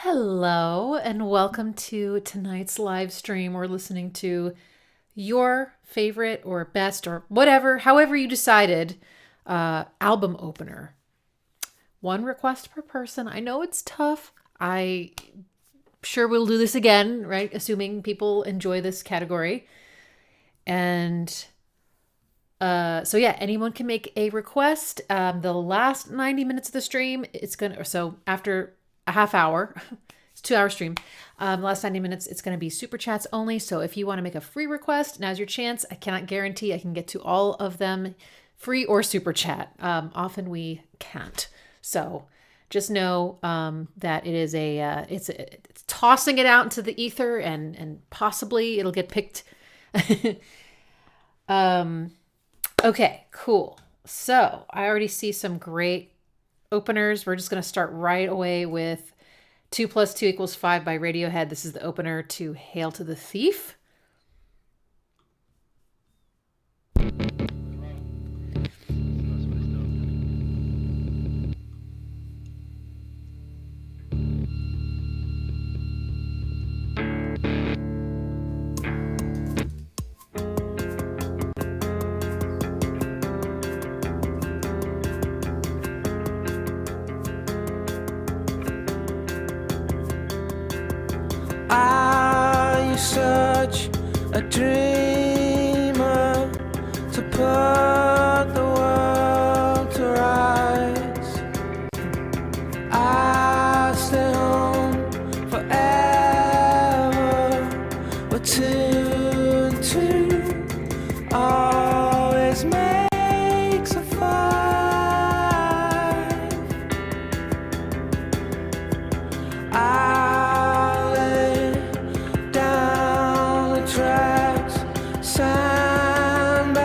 Hello, and welcome to tonight's live stream. We're listening to your favorite or best or whatever, however you decided, album opener. One request per person. I know it's tough. I sure we'll do this again, right? Assuming people enjoy this category. And so yeah, anyone can make a request. The last 90 minutes of the stream, so after a half hour, it's 2 hour stream. The last 90 minutes, it's going to be super chats only. So if you want to make a free request, now's your chance. I cannot guarantee I can get to all of them free or super chat. Often we can't. So just know that it is it's tossing it out into the ether and possibly it'll get picked. Okay, cool. So I already see some great openers. We're just going to start right away with 2 + 2 = 5 by Radiohead. This is the opener to Hail to the Thief. Are you such a dreamer to put the world to rights? I stay home forever, but 2 and 2 always makes a 5. I lay down the tracks, sandbag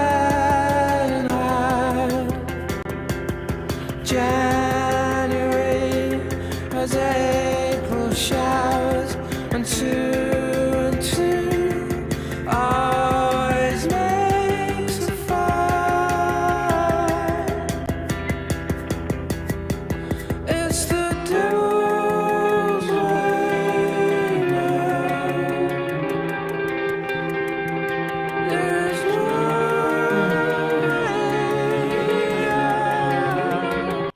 and hide. January has April showers, and 2 and 2 always makes a 5. It's the devil's way now. There's no way out.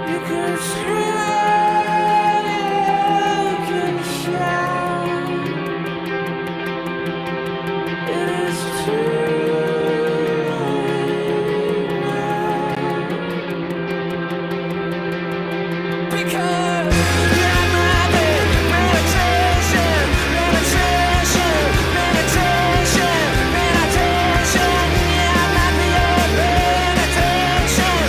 You can scream, you can shout. It is too late now. Because you're my meditation, meditation, meditation, meditation. Yeah, I might be your meditation, meditation, meditation, meditation. Yeah, I might be your meditation,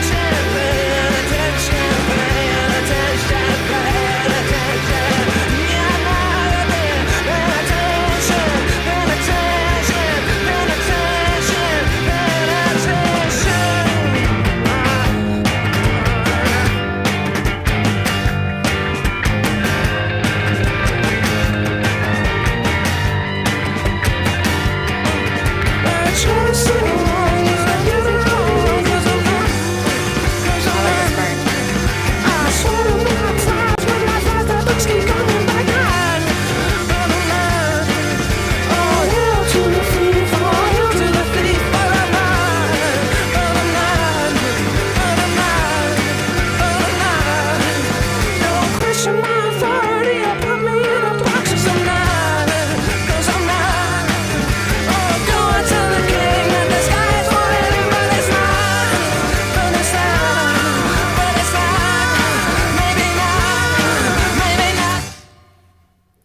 meditation, meditation, meditation. Yeah, I might be meditation, meditation, meditation,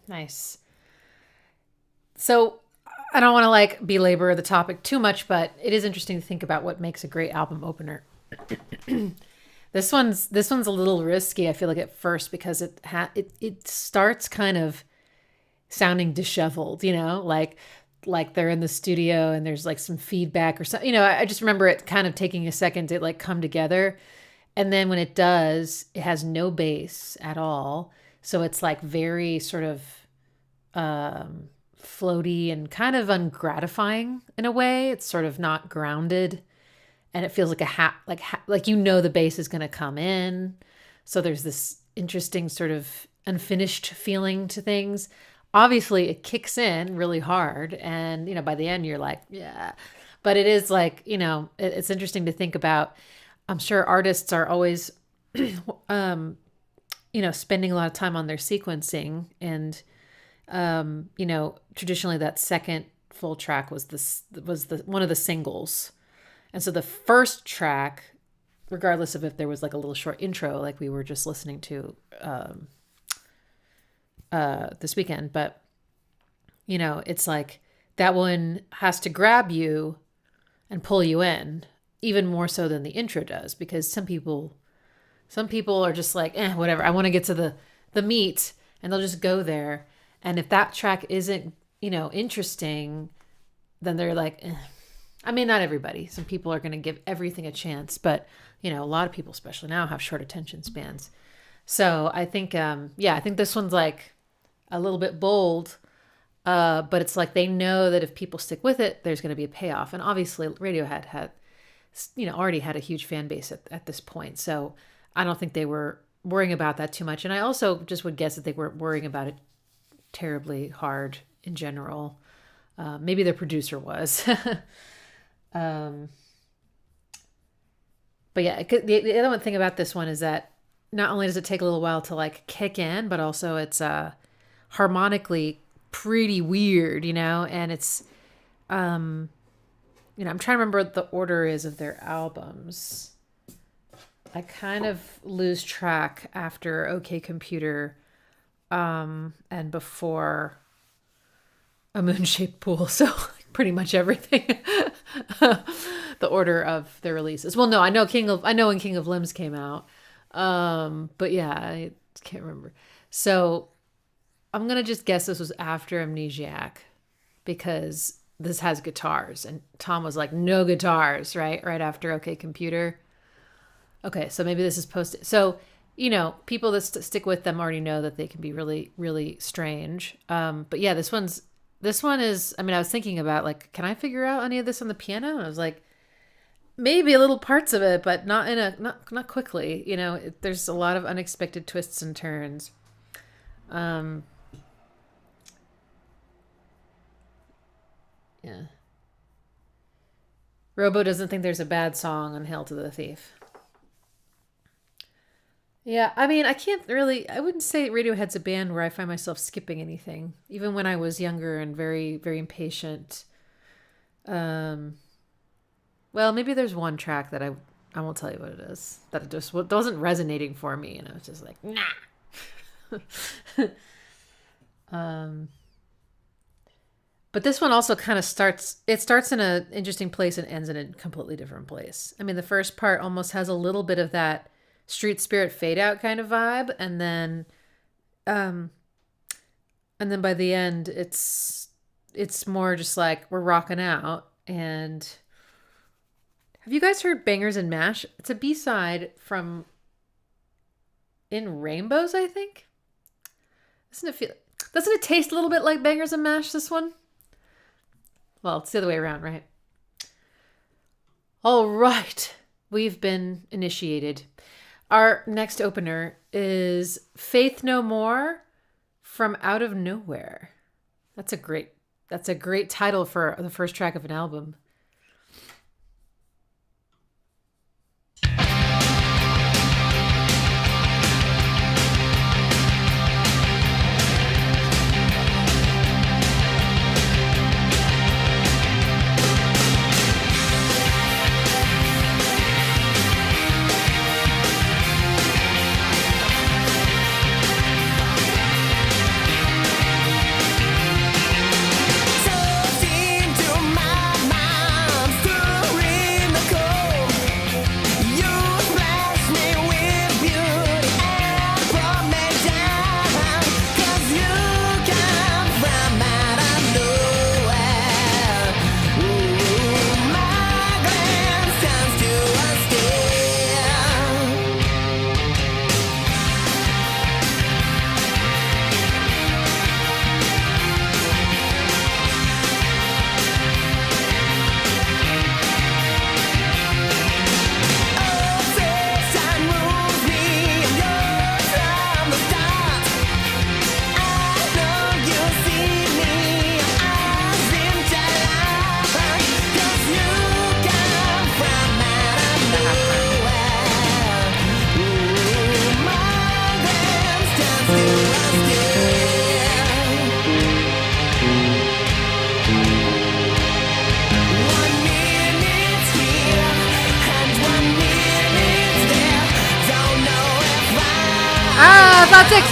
Nice. So I don't want to belabor the topic too much, but it is interesting to think about what makes a great album opener. This one's a little risky, I feel like, at first, because it starts kind of sounding disheveled, like they're in the studio and there's like some feedback or something. I just remember it kind of taking a second to like come together. And then when it does, it has no bass at all. So it's like very sort of floaty and kind of ungratifying in a way. It's sort of not grounded, and it feels like like the bass is going to come in. So there's this interesting sort of unfinished feeling to things. Obviously, it kicks in really hard, and by the end you're like, yeah. But it is like, it's interesting to think about. I'm sure artists are always, spending a lot of time on their sequencing, and traditionally that second full track was the one of the singles. And so the first track, regardless of if there was like a little short intro, like we were just listening to this weekend, but it's like that one has to grab you and pull you in even more so than the intro does, because some people are just like, whatever, I want to get to the meat, and they'll just go there. And if that track isn't, interesting, then they're like, eh. I mean, not everybody. Some people are going to give everything a chance, but, a lot of people, especially now, have short attention spans. So I think, I think this one's like a little bit bold, but it's like they know that if people stick with it, there's going to be a payoff. And obviously Radiohead had, already had a huge fan base at this point. So I don't think they were worrying about that too much. And I also just would guess that they weren't worrying about it terribly hard in general. Maybe their producer was. But yeah, the other one thing about this one is that not only does it take a little while to like kick in, but also it's harmonically pretty weird, and it's I'm trying to remember what the order is of their albums. I kind of lose track after OK Computer and before A Moon-Shaped Pool, so pretty much everything. The order of their releases. Well, no, I know when King of Limbs came out. But yeah, I can't remember. So I'm going to just guess this was after Amnesiac, because this has guitars, and Tom was like, no guitars, right? Right after OK Computer. Okay, so maybe this is post. So, people that stick with them already know that they can be really, really strange. But yeah, this one is, I was thinking about like, can I figure out any of this on the piano? And I was like, maybe a little parts of it, but not quickly. There's a lot of unexpected twists and turns. Yeah. Robo doesn't think there's a bad song on Hail to the Thief. Yeah, I wouldn't say Radiohead's a band where I find myself skipping anything, even when I was younger and very, very impatient. Well, maybe there's one track that I won't tell you what it is, that it just wasn't resonating for me, and I was just like, nah. But this one also kind of starts in an interesting place and ends in a completely different place. The first part almost has a little bit of that Street Spirit fade out kind of vibe, and then by the end it's more just like we're rocking out. And have you guys heard Bangers and Mash? It's a B-side from In Rainbows, I think. Doesn't it taste a little bit like Bangers and Mash, this one? Well, it's the other way around, right? All right. We've been initiated. Our next opener is Faith No More from Out of Nowhere. That's a great title for the first track of an album. So into my mind. Flat 6.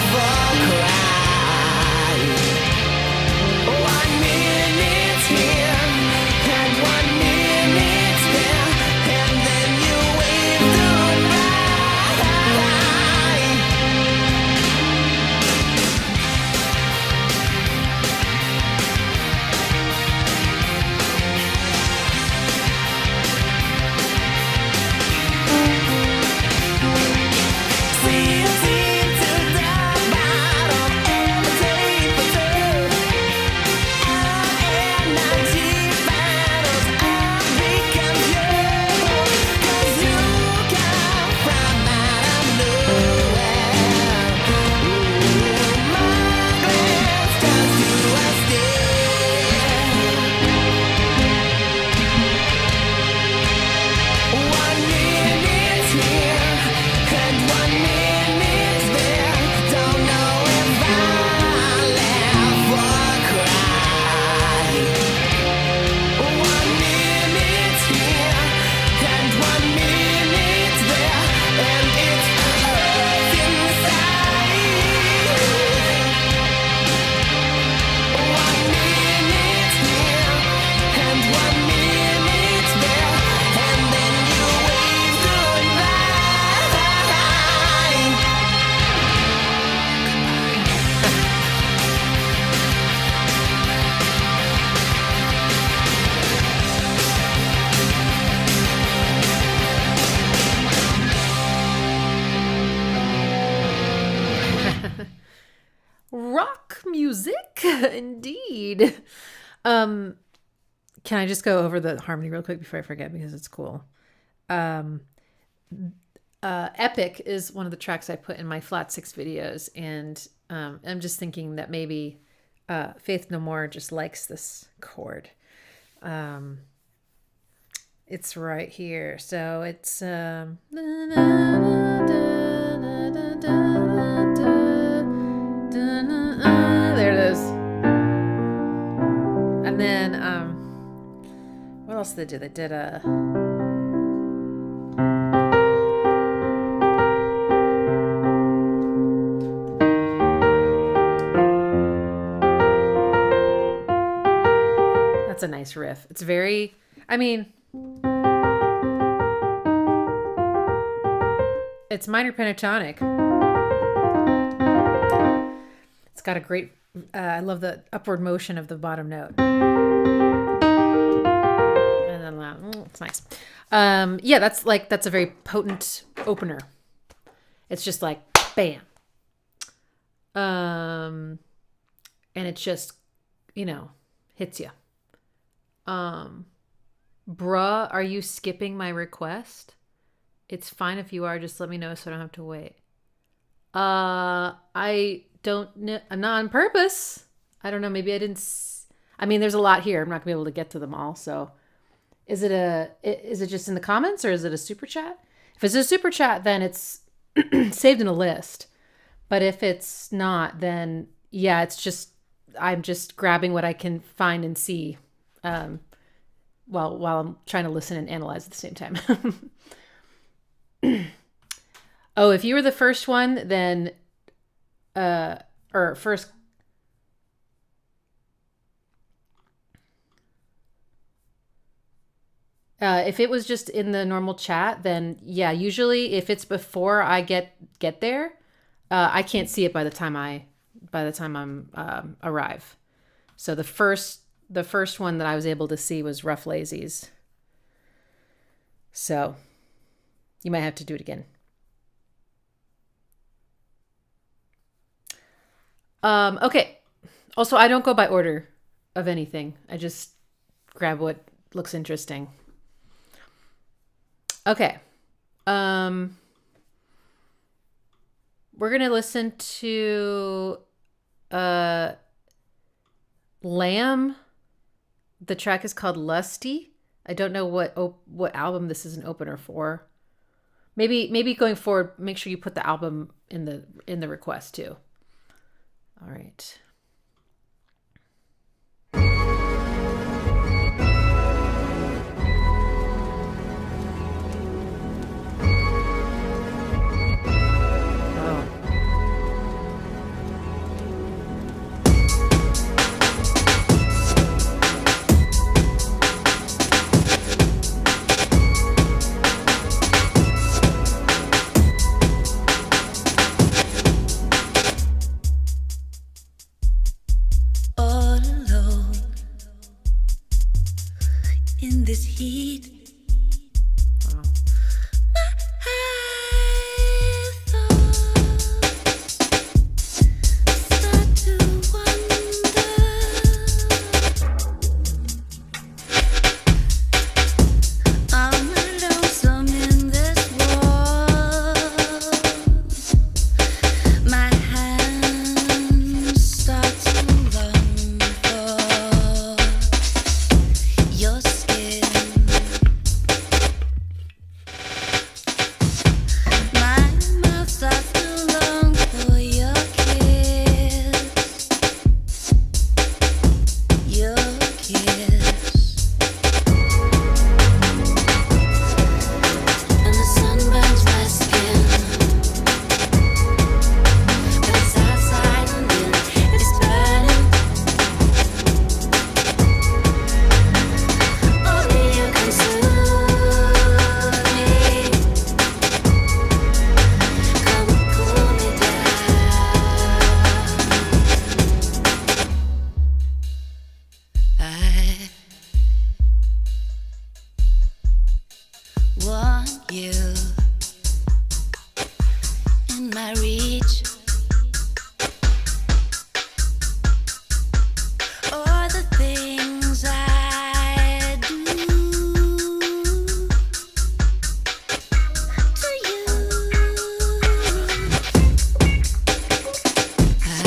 Rock music, indeed. Can I just go over the harmony real quick before I forget because it's cool? Epic is one of the tracks I put in my flat 6 videos, and I'm just thinking that maybe Faith No More just likes this chord. It's right here, so it's there it is. And then what else did they do? They did a that's a nice riff. It's very, I mean, it's minor pentatonic. It's got a great, I love the upward motion of the bottom note. And then it's nice. Yeah, that's a very potent opener. It's just like, bam. And it just, hits you. Bruh, are you skipping my request? It's fine if you are, just let me know so I don't have to wait. I don't know, not on purpose. I don't know, maybe I didn't I mean, there's a lot here. I'm not gonna be able to get to them all. So is it just in the comments or is it a super chat? If it's a super chat, then it's saved in a list. But if it's not, then yeah, it's just, I'm just grabbing what I can find and see while I'm trying to listen and analyze at the same time. Oh, if you were the first one, then or first, if it was just in the normal chat, then yeah, usually if it's before I get there, I can't see it by the time I'm arrive. So the first one that I was able to see was Rough Lazy's. So you might have to do it again. Okay. Also, I don't go by order of anything. I just grab what looks interesting. Okay. We're going to listen to Lamb. The track is called Lusty. I don't know what album this is an opener for. Maybe going forward, make sure you put the album in the request too. All right. Oh. within my reach. Or the things I do to you. I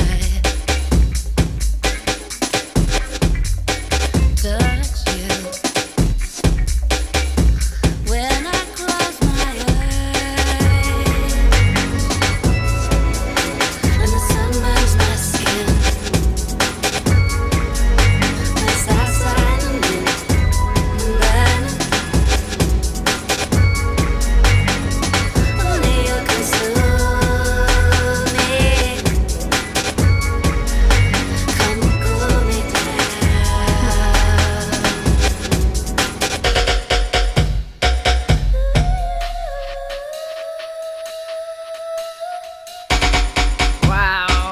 touch you when I close my eyes, and the sun burns my skin. It's outside the wind and burning. Only you can soothe me. Come cool me down. Wow.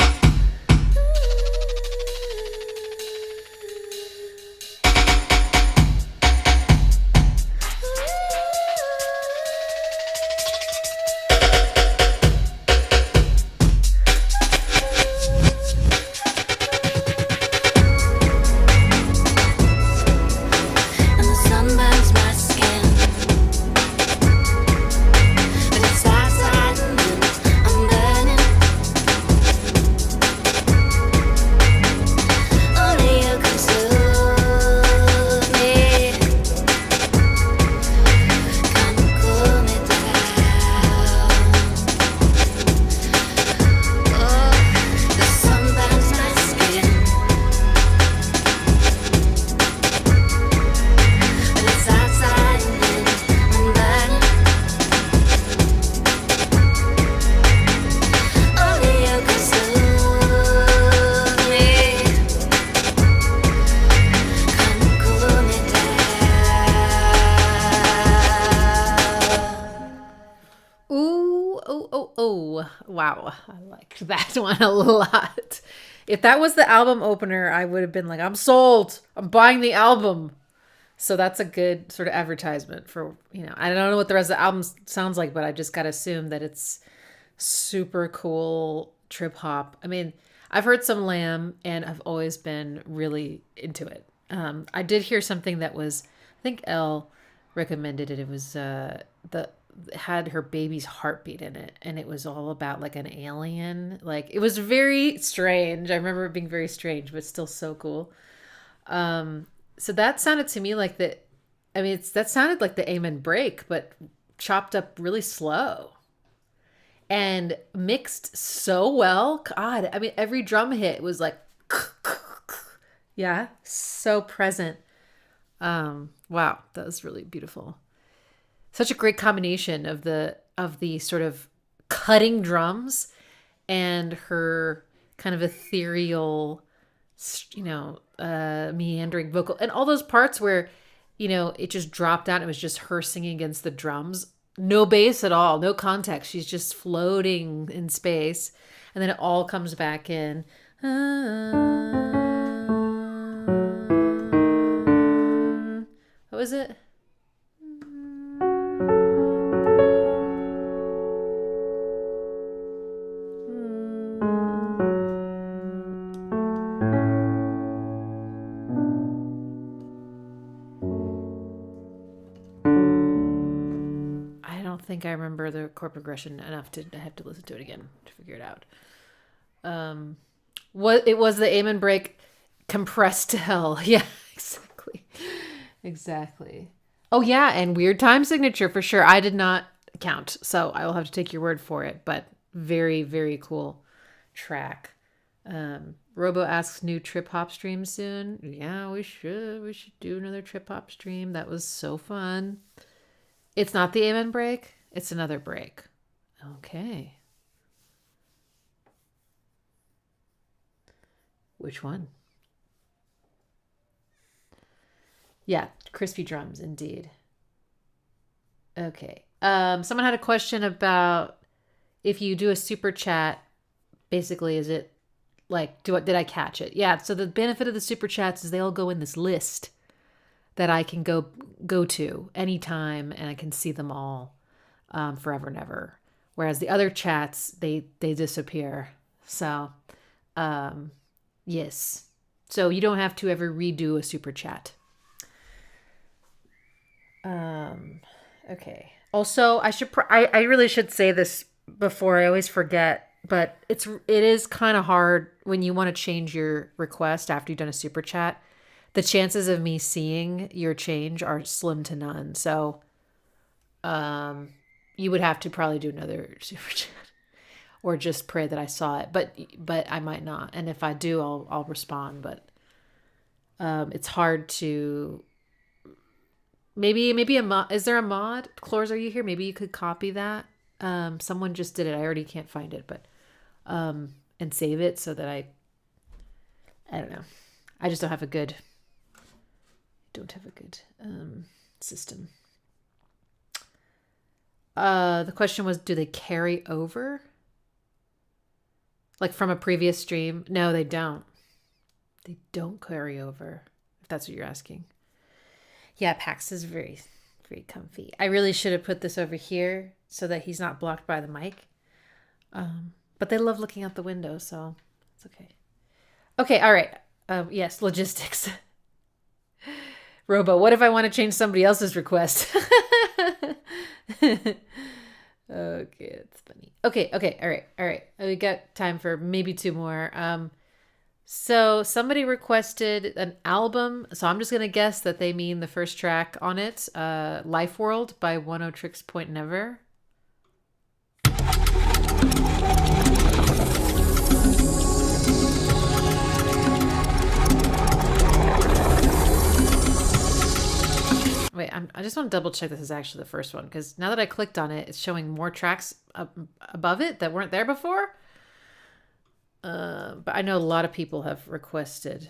And the sun burns my skin, but it's outside the wind. I'm burning. Only you can soothe me. Come cool me down. Oh, the sun burns my skin, but it's outside the wind. I'm burning. Only you can soothe me. Come cool me down. Ooh, oh, oh, oh. Wow. I liked that one a lot. If that was the album opener, I would have been like, I'm sold. I'm buying the album. So that's a good sort of advertisement for, I don't know what the rest of the album sounds like, but I just got to assume that it's super cool trip hop. I mean, I've heard some Lamb and I've always been really into it. I did hear something that was, I think Elle recommended it. It was had her baby's heartbeat in it, and it was all about like an alien. Like, it was very strange. I remember it being very strange, but still so cool. So that sounded to me like that sounded like the Amen break, but chopped up really slow and mixed so well. God, I mean, every drum hit was like, yeah, so present. Wow, that was really beautiful. Such a great combination of the sort of cutting drums and her kind of ethereal, meandering vocal, and all those parts where, it just dropped out. It was just her singing against the drums. No bass at all, no context. She's just floating in space. And then it all comes back in. What was it? I don't think I remember the chord progression enough to have to listen to it again to figure it out. What it was, the Amen break compressed to hell. Yeah, exactly. Oh yeah, and weird time signature for sure. I did not count, so I will have to take your word for it, but very, very cool track. Robo asks, new trip hop stream soon. Yeah, we should do another trip hop stream. That was so fun. It's not the Amen break, it's another break. Okay. Which one? Yeah, crispy drums, indeed. Okay. Someone had a question about if you do a super chat, basically, is it like, did I catch it? Yeah. So the benefit of the super chats is they all go in this list that I can go to anytime, and I can see them all forever and ever. whereas the other chats they disappear. So, yes. So you don't have to ever redo a super chat. Okay. Also, I really should say this before I always forget, but it is kind of hard when you want to change your request after you've done a super chat. The chances of me seeing your change are slim to none. So, you would have to probably do another super chat or just pray that I saw it, but I might not. And if I do, I'll respond, but it's hard to maybe a mod. Is there a mod? Clores, are you here? Maybe you could copy that. Someone just did it. I already can't find it, but and save it so that I don't know. I just don't have a good system. The question was, do they carry over? Like from a previous stream? No, they don't. They don't carry over, if that's what you're asking. Yeah, Pax is very, very comfy. I really should have put this over here so that he's not blocked by the mic. But they love looking out the window, so it's okay. Okay, all right. Yes, logistics. Robo, what if I want to change somebody else's request? Okay, that's funny. Okay, all right. We got time for maybe two more. So somebody requested an album, so I'm just gonna guess that they mean the first track on it, Life World by Oneohtrix Point Never. Wait, I just want to double check this is actually the first one, because now that I clicked on it, it's showing more tracks above it that weren't there before. But I know a lot of people have requested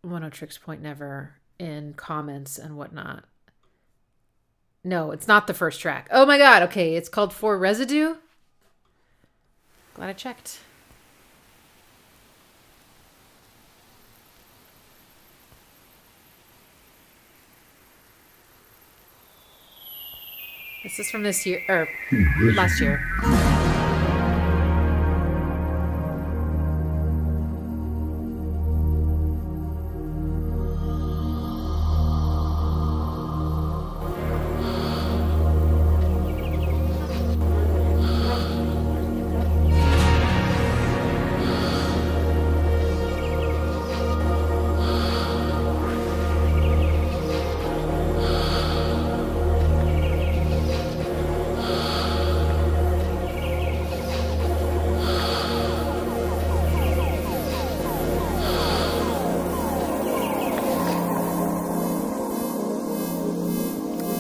Oneohtrix Point Never in comments and whatnot. No, it's not the first track. Oh my god, okay, it's called For Residue. Glad I checked. This is from this year, or last year.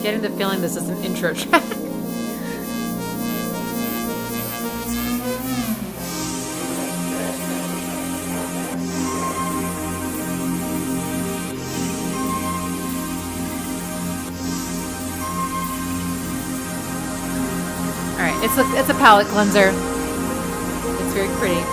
Getting the feeling this is an intro track. Alright, it's a palette cleanser. It's very pretty.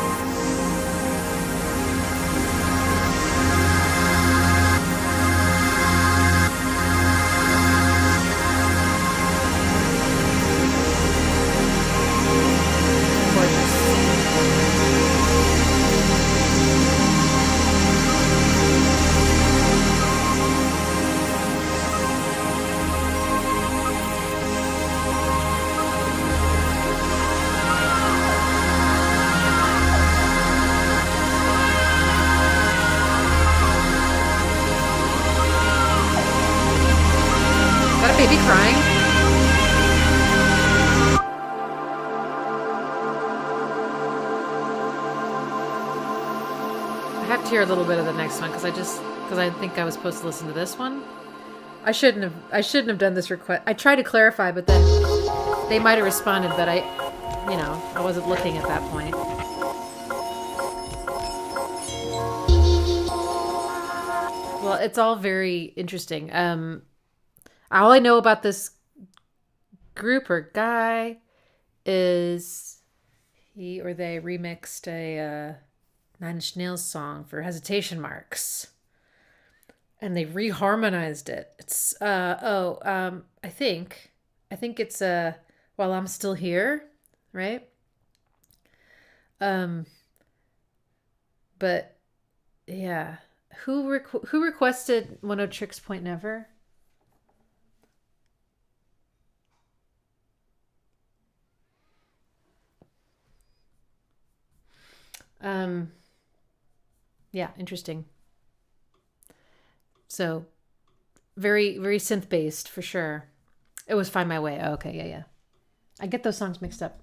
Baby crying? I have to hear a little bit of the next one because I think I was supposed to listen to this one. I shouldn't have done this request. I tried to clarify, but then they might have responded, but I wasn't looking at that point. Well, it's all very interesting. All I know about this group or guy is he or they remixed a Nine Inch Nails song for Hesitation Marks. And they reharmonized it. It's I think it's while I'm still here, right? But yeah, who requested Oneohtrix Point Never? Yeah, interesting. So very, very synth based for sure. It was Find My Way. Oh, okay, yeah. I get those songs mixed up.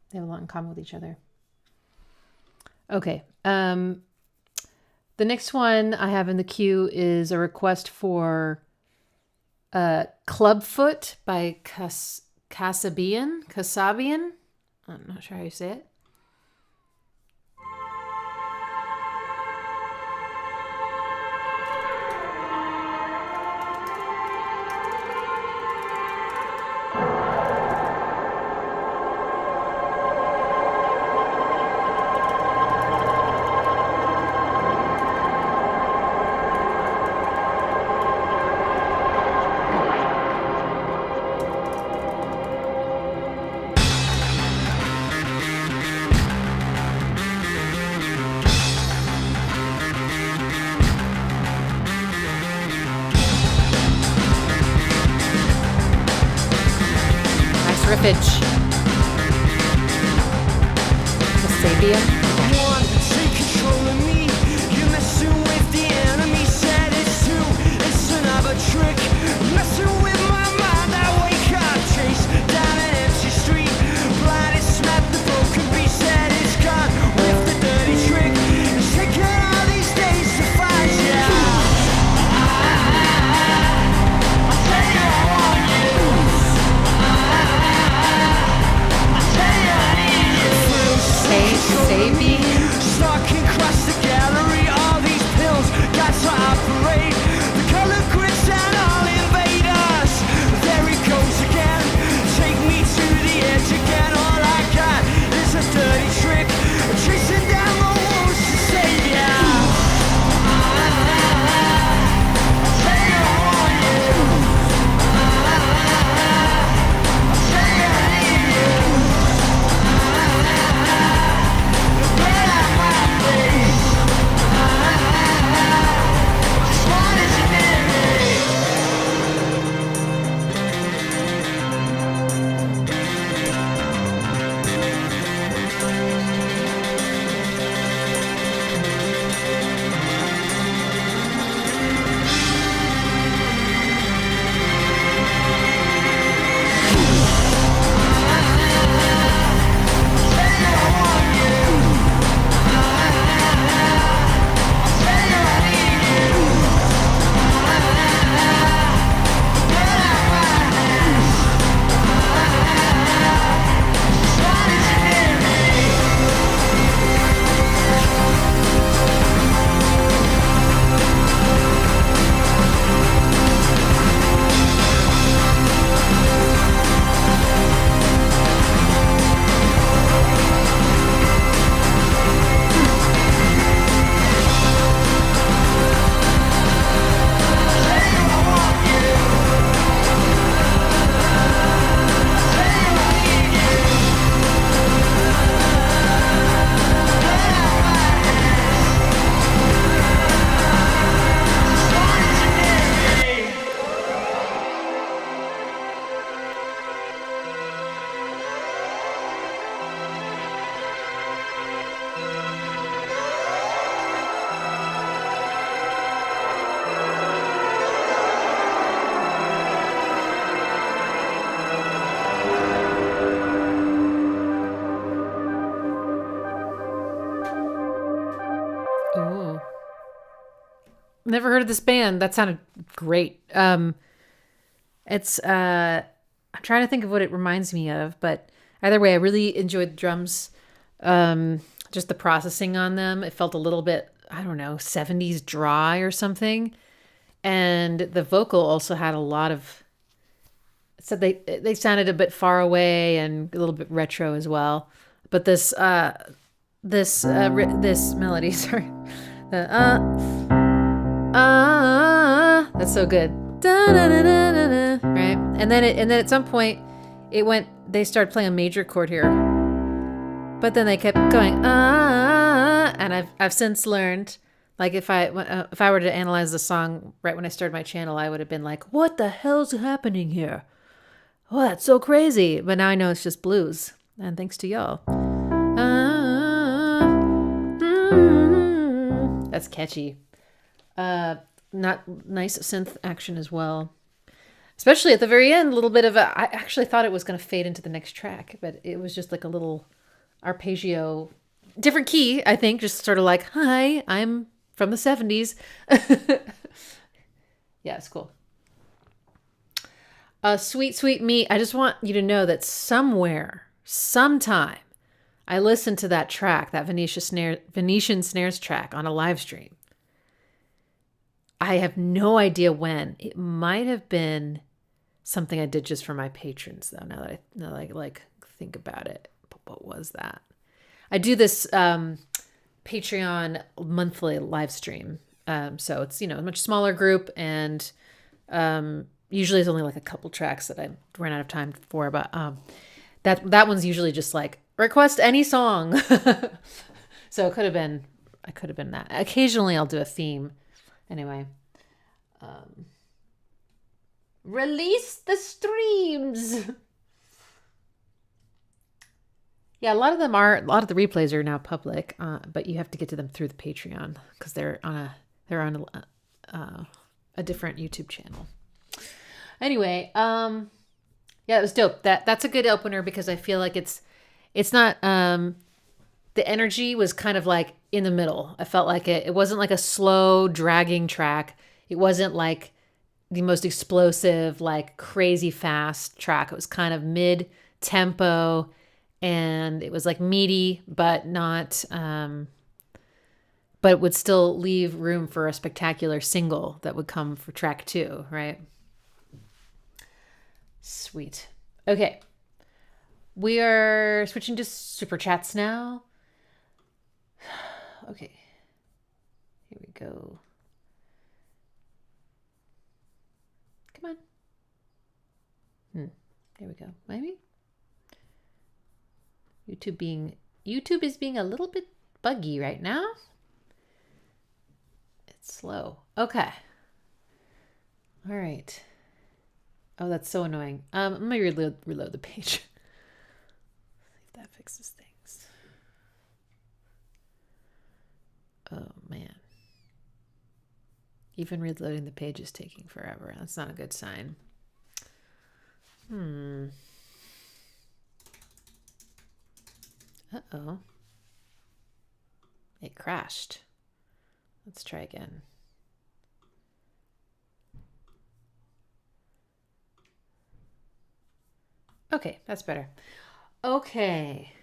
They have a lot in common with each other. Okay. The next one I have in the queue is a request for Clubfoot by Kasabian. Kasabian? I'm not sure how you say it. Riffage. Kasabian. Take control of me. You're messing with the enemy. Said it's true. It's another trick. Messing with my mind. I wake up, chase down an empty street. Blinded, snap the broken beat. Said it's gone with the dirty trick. It's taking all these days to find you. I tell you I want you. Kasabian. Stalking across the gallery, all these pills got to operate. The color grids and all invaders. There he goes again. Take me to the edge again. All I got is a dirty trick. Chasing down the wolves to save ya. Say I want you. Say I need you. Oh. Never heard of this band. That sounded great. It's I'm trying to think of what it reminds me of, but either way, I really enjoyed the drums. Just the processing on them. It felt a little bit, I don't know, 70s dry or something. And the vocal also had a lot of, said they sounded a bit far away and a little bit retro as well. But this melody, sorry, the that's so good, right? And then at some point, it went they started playing a major chord here, but then they kept going, and I've since learned, like if I were to analyze the song right when I started my channel, I would have been like, what the hell's happening here? Oh, that's so crazy. But now I know it's just blues, and thanks to y'all. That's catchy. Not nice synth action as well. Especially at the very end, a little bit of I actually thought it was going to fade into the next track, but it was just like a little arpeggio, different key, I think, just sort of like, hi, I'm from the 70s. Yeah, it's cool. Sweet, sweet me. I just want you to know that somewhere, sometime, I listened to that track, that Venetian snares track on a live stream. I have no idea when. It might have been something I did just for my patrons, though. Now that I like think about it, but what was that? I do this Patreon monthly live stream, so it's a much smaller group, and usually it's only like a couple tracks that I ran out of time for. But that one's usually just like request any song. So I could have been that. Occasionally I'll do a theme. Anyway, release the streams. Yeah, a lot of the replays are now public, but you have to get to them through the Patreon because they're on a different YouTube channel. Anyway, yeah, it was dope. That's a good opener because I feel like it's not the energy was kind of like in the middle. I felt like it wasn't like a slow dragging track. It wasn't like the most explosive, like crazy fast track. It was kind of mid tempo, and it was like meaty, but not, but it would still leave room for a spectacular single that would come for track 2, right? Sweet. Okay. We are switching to SuperChats now. Okay. Here we go. Come on. There we go. Maybe? YouTube is being a little bit buggy right now. It's slow. Okay. All right. Oh, that's so annoying. Let me reload the page. See if that fixes things. Oh, man. Even reloading the page is taking forever. That's not a good sign. Uh-oh. It crashed. Let's try again. Okay, that's better. Okay.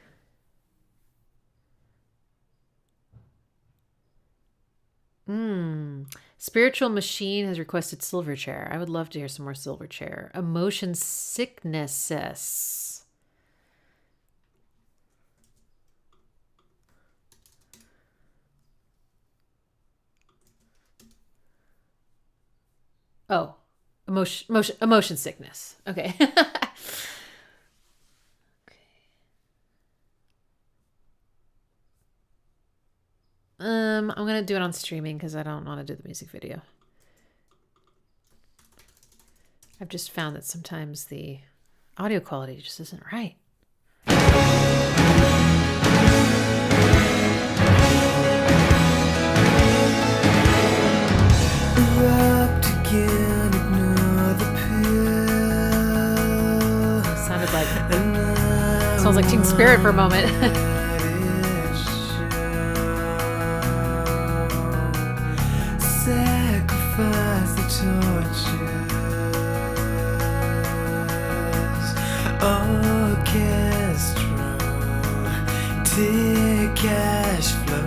Spiritual Machine has requested Silverchair. I would love to hear some more Silverchair. Emotion Sicknesses. Oh, emotion sickness. Okay. I'm gonna do it on streaming because I don't want to do the music video. I've just found that sometimes the audio quality just isn't right. Sounds like Teen Spirit for a moment. Sacrifice the torches. Orchestra, take cash flow.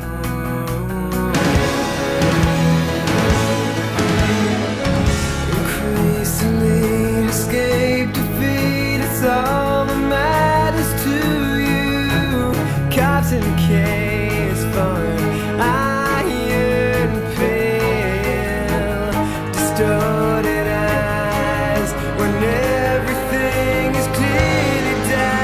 Increasingly escape defeat. It's all that matters to you. Cops in the case for an iron pill. Distorted eyes when everything is clearly done.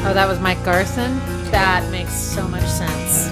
Oh, that was Mike Garson? That makes so much sense.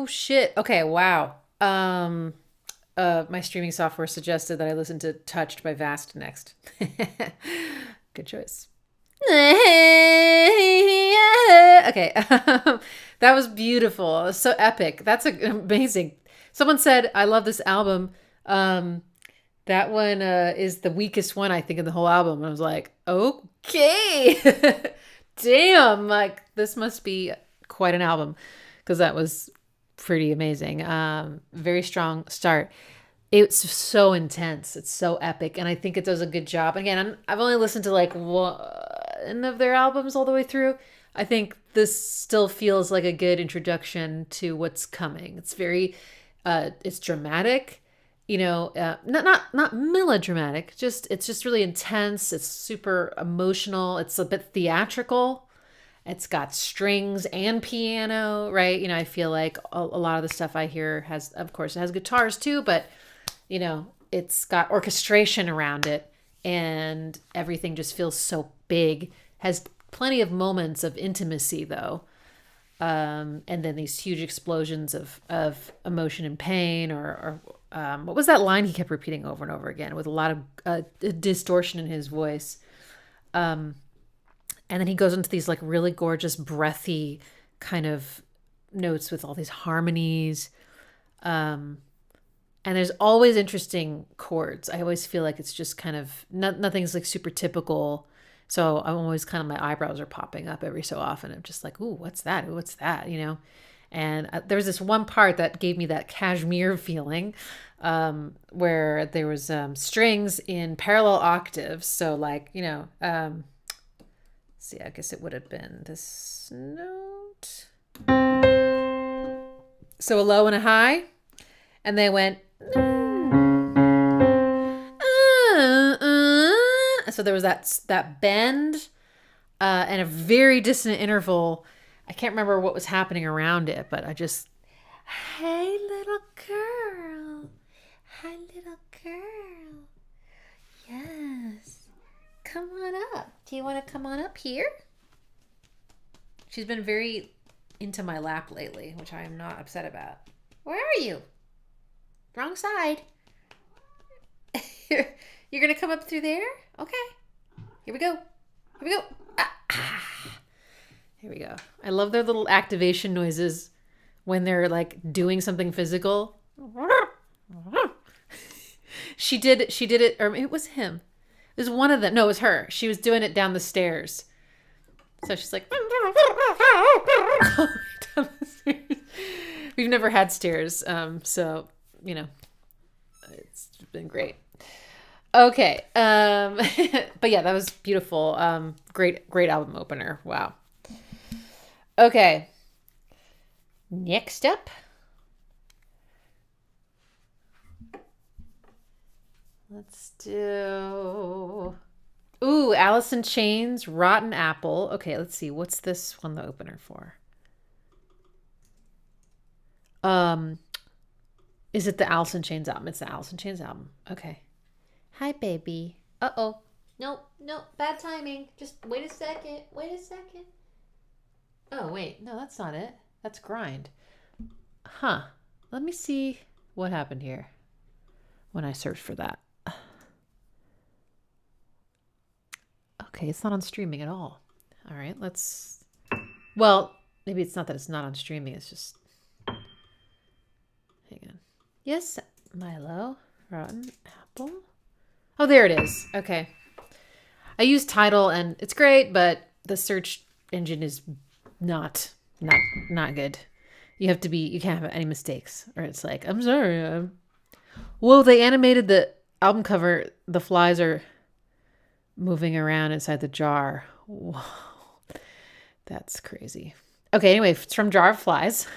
Shit. Okay, wow. My streaming software suggested that I listen to Touched by Vast next. Good choice. Okay. That was beautiful. It was so epic. That's amazing. Someone said, I love this album. That one is the weakest one, I think, in the whole album. And I was like, okay. Damn. Like, this must be quite an album. Because that was pretty amazing. Very strong start. It's so intense. It's so epic. And I think it does a good job. Again, I've only listened to like one of their albums all the way through. I think this still feels like a good introduction to what's coming. It's very, it's dramatic, you know, not melodramatic. It's just really intense. It's super emotional. It's a bit theatrical. It's got strings and piano, right? You know, I feel like a lot of the stuff I hear has, of course, it has guitars too, but, you know, it's got orchestration around it and everything just feels so big. Has plenty of moments of intimacy though. And then these huge explosions of emotion and pain or what was that line he kept repeating over and over again with a lot of distortion in his voice. And then he goes into these like really gorgeous, breathy kind of notes with all these harmonies. And there's always interesting chords. I always feel like it's just kind of, nothing's like super typical. So I'm always kind of, my eyebrows are popping up every so often. I'm just like, ooh, what's that? Ooh, what's that? You know? And there was this one part that gave me that cashmere feeling where there was strings in parallel octaves. So like, you know, see, I guess it would have been this note. So a low and a high. And they went. So there was that bend and a very dissonant interval. I can't remember what was happening around it, but I just, hey, little girl. Hi, little girl. Yes. Come on up. Do you want to come on up here? She's been very into my lap lately, which I am not upset about. Where are you? Wrong side. You're going to come up through there? Okay. Here we go. Here we go. Here we go. I love their little activation noises when they're like doing something physical. She did it, or it was him. It was one of them. No, it was her. She was doing it down the stairs. So she's like, down the stairs. We've never had stairs. So, you know, it's been great. Okay. But yeah, that was beautiful. Great album opener. Wow. Okay. Next up. Let's do... Ooh, Alice in Chains, Rotten Apple. Okay, let's see. What's this one the opener for? Is it the Alice in Chains album? It's the Alice in Chains album. Okay. Hi, baby. Uh-oh. Nope, bad timing. Just wait a second. Oh, wait. No, that's not it. That's Grind. Huh. Let me see what happened here when I search for that. Okay, it's not on streaming at all. All right, let's... Well, maybe it's not that it's not on streaming. It's just... Hang on. Yes, Milo. Rotten Apple. Oh, there it is. Okay. I use Tidal and it's great, but the search engine is not good. You can't have any mistakes, or it's like, I'm sorry. Whoa, they animated the album cover. The flies are moving around inside the jar. Whoa, that's crazy. Okay, anyway, it's from Jar of Flies.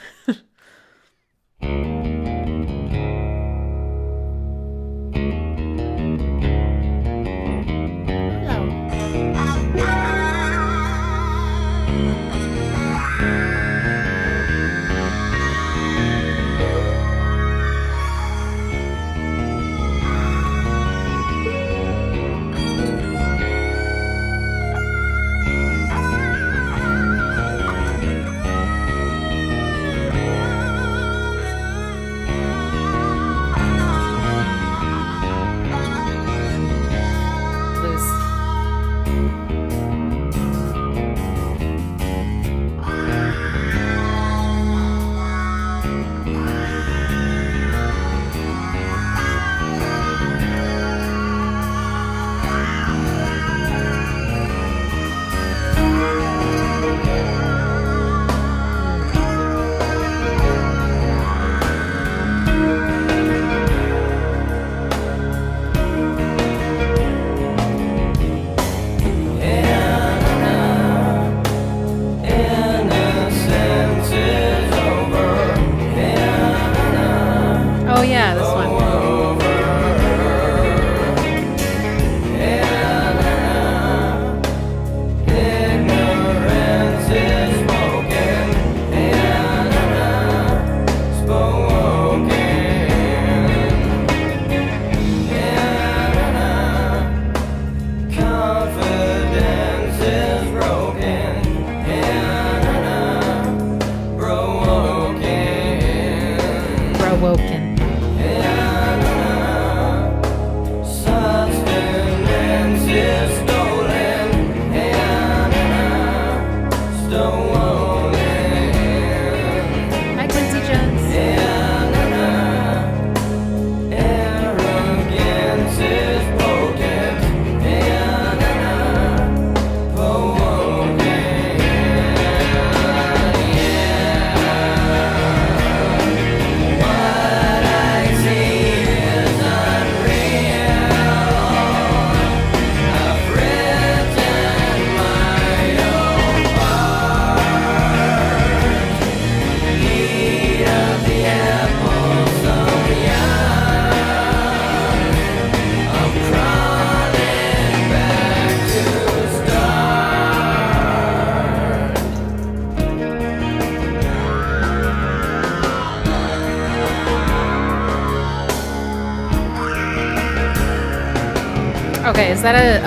Okay, is that a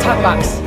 top box?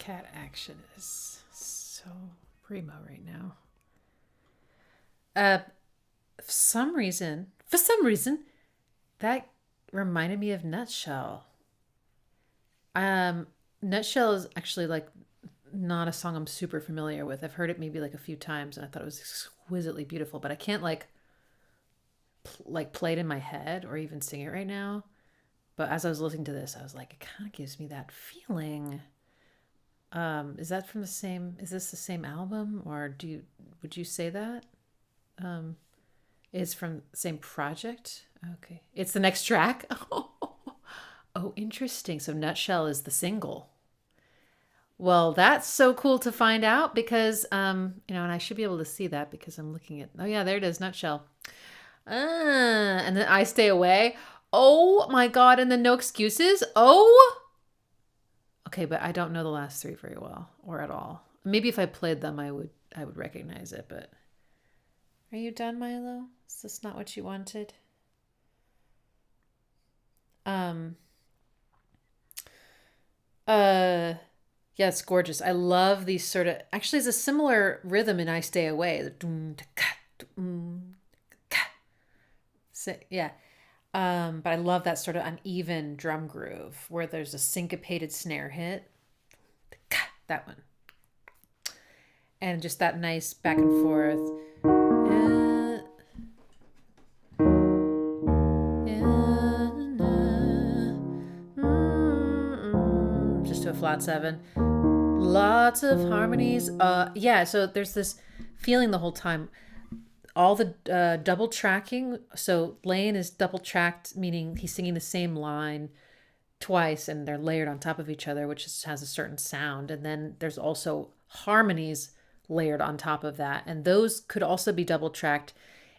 cat action is so primo right now. For some reason, that reminded me of Nutshell. Nutshell is actually like not a song I'm super familiar with. I've heard it maybe like a few times, and I thought it was exquisitely beautiful, but I can't like play it in my head or even sing it right now. But as I was listening to this, I was like, it kind of gives me that feeling. Is that from the same? Is this the same album, or would you say that? It's from the same project. Okay, it's the next track. Oh, interesting. So Nutshell is the single. Well, that's so cool to find out because, and I should be able to see that because I'm looking at. Oh yeah, there it is, Nutshell. And then I Stay Away. Oh my God, and then No Excuses. Oh. Okay, but I don't know the last three very well or at all. Maybe if I played them, I would recognize it. But are you done, Milo? Is this not what you wanted? Yeah, it's gorgeous. I love these sort of. Actually, it's a similar rhythm in I Stay Away. So, yeah. But I love that sort of uneven drum groove where there's a syncopated snare hit. That one. And just that nice back and forth. Just to a flat 7. Lots of harmonies. Yeah, so there's this feeling the whole time. All the double tracking. So Lane is double tracked, meaning he's singing the same line twice and they're layered on top of each other, which has a certain sound. And then there's also harmonies layered on top of that. And those could also be double tracked.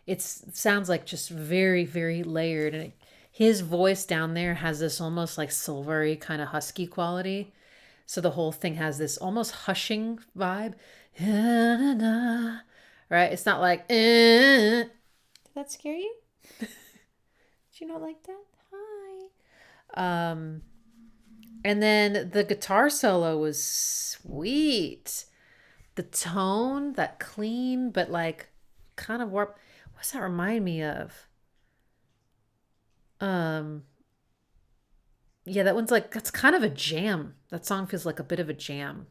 It sounds like just very, very layered. And his voice down there has this almost like silvery kind of husky quality. So the whole thing has this almost hushing vibe. Right? It's not like, Did that scare you? Did you not like that? Hi. And then the guitar solo was sweet. The tone, that clean, but like kind of warped. What's that remind me of? Yeah, that one's like, that's kind of a jam. That song feels like a bit of a jam.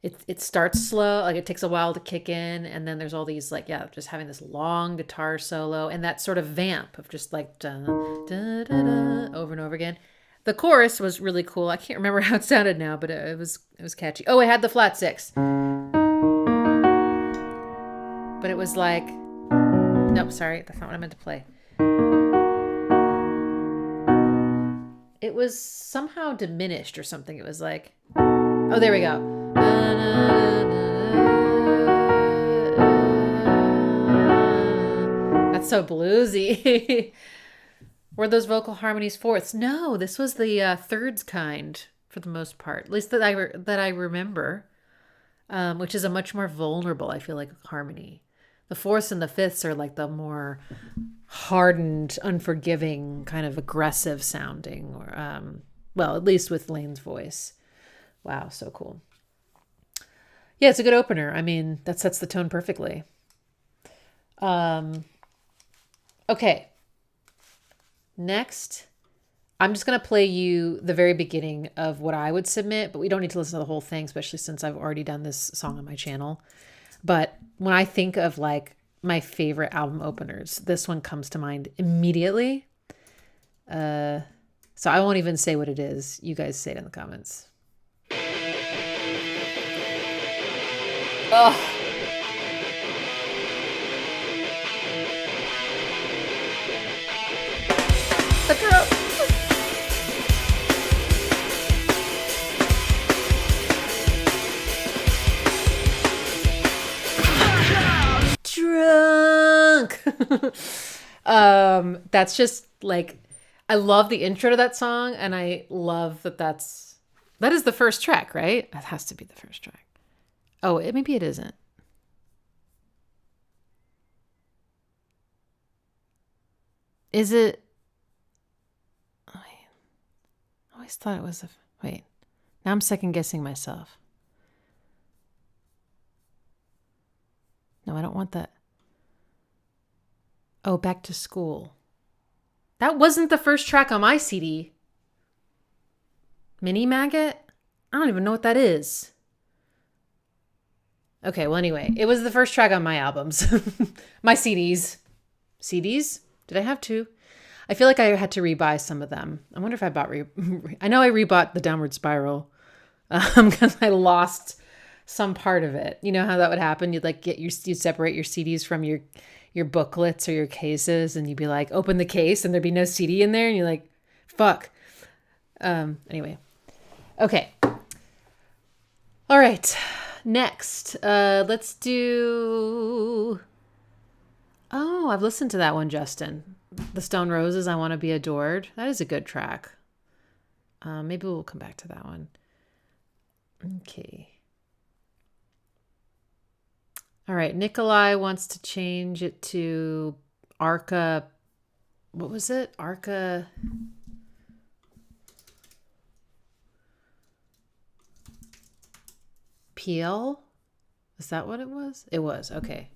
It starts slow, like it takes a while to kick in, and then there's all these like, yeah, just having this long guitar solo and that sort of vamp of just like da, da, da, da, over and over again. The chorus was really cool. I can't remember how it sounded now, but it was catchy. Oh, it had the flat 6. But it was like, nope, sorry, that's not what I meant to play. It was somehow diminished or something. It was like, oh, there we go. That's so bluesy. Were those vocal harmonies fourths? No, this was the thirds kind for the most part, at least that I remember, which is a much more vulnerable, I feel like, harmony. The fourths and the fifths are like the more hardened, unforgiving, kind of aggressive sounding, or well, at least with Lane's voice. Wow, so cool. Yeah, it's a good opener. I mean, that sets the tone perfectly. Okay. Next, I'm just going to play you the very beginning of what I would submit, but we don't need to listen to the whole thing, especially since I've already done this song on my channel. But when I think of like my favorite album openers, this one comes to mind immediately. So I won't even say what it is. You guys say it in the comments. Oh. The throat. Drunk. That's just like, I love the intro to that song, and I love that is the first track, right? That has to be the first track. Oh, maybe it isn't. Is it? I always thought it was wait. Now I'm second guessing myself. I don't want that. Oh, Back to School. That wasn't the first track on my CD. Mini Maggot? I don't even know what that is. Okay, well, anyway, it was the first track on my albums. My CDs. CDs? Did I have two? I feel like I had to rebuy some of them. I wonder if I bought... I know I rebought the Downward Spiral because I lost some part of it. You know how that would happen? You'd like you'd separate your CDs from your booklets or your cases, and you'd be like, open the case, and there'd be no CD in there, and you're like, fuck. Anyway. Okay. All right. Next, let's do... Oh, I've listened to that one, Justin. The Stone Roses, I Want to Be Adored. That is a good track. Maybe we'll come back to that one. Okay. All right. Nikolai wants to change it to Arca. What was it? Arca. Piel? Is that what it was? It was. Okay.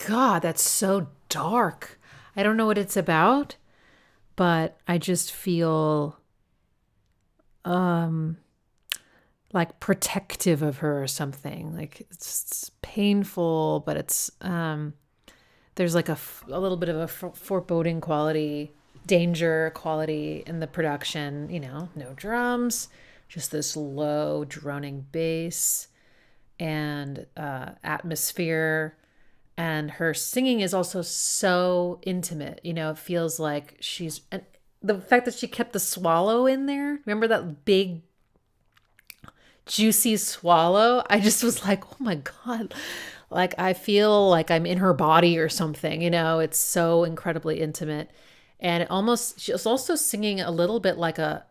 God, that's so dark. I don't know what it's about, but I just feel like protective of her or something. Like it's painful, but it's there's like a little bit of a foreboding quality, danger quality in the production. You know, no drums, just this low droning bass and atmosphere. And her singing is also so intimate. You know, it feels like she's... And the fact that she kept the swallow in there. Remember that big, juicy swallow? I just was like, oh my God. Like, I feel like I'm in her body or something. You know, it's so incredibly intimate. And it almost... She was also singing a little bit like a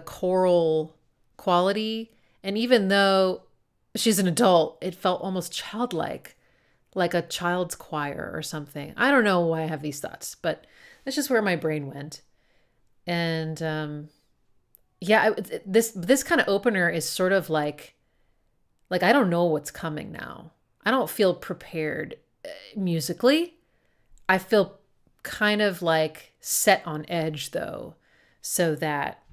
choral quality. And even though she's an adult, it felt almost childlike. Like a child's choir or something. I don't know why I have these thoughts, but that's just where my brain went. And this kind of opener is sort of like I don't know what's coming now. I don't feel prepared musically. I feel kind of like set on edge though, so that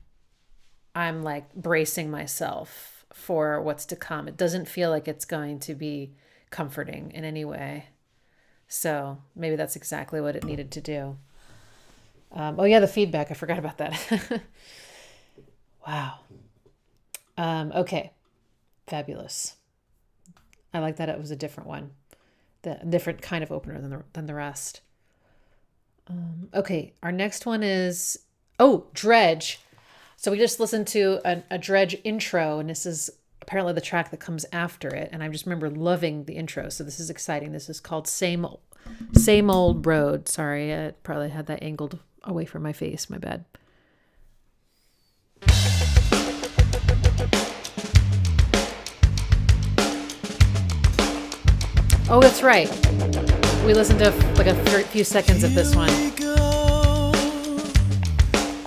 I'm like bracing myself for what's to come. It doesn't feel like it's going to be comforting in any way. So maybe that's exactly what it needed to do. Oh yeah, the feedback. I forgot about that. Wow. Okay. Fabulous. I like that it was a different one. The different kind of opener than the rest. Okay. Our next one is, Dredg. So we just listened to a Dredg intro, and this is apparently the track that comes after it. And I just remember loving the intro. So this is exciting. This is called Same Old Road. Sorry, I probably had that angled away from my face. My bad. Oh, that's right. We listened to like a few seconds of this one.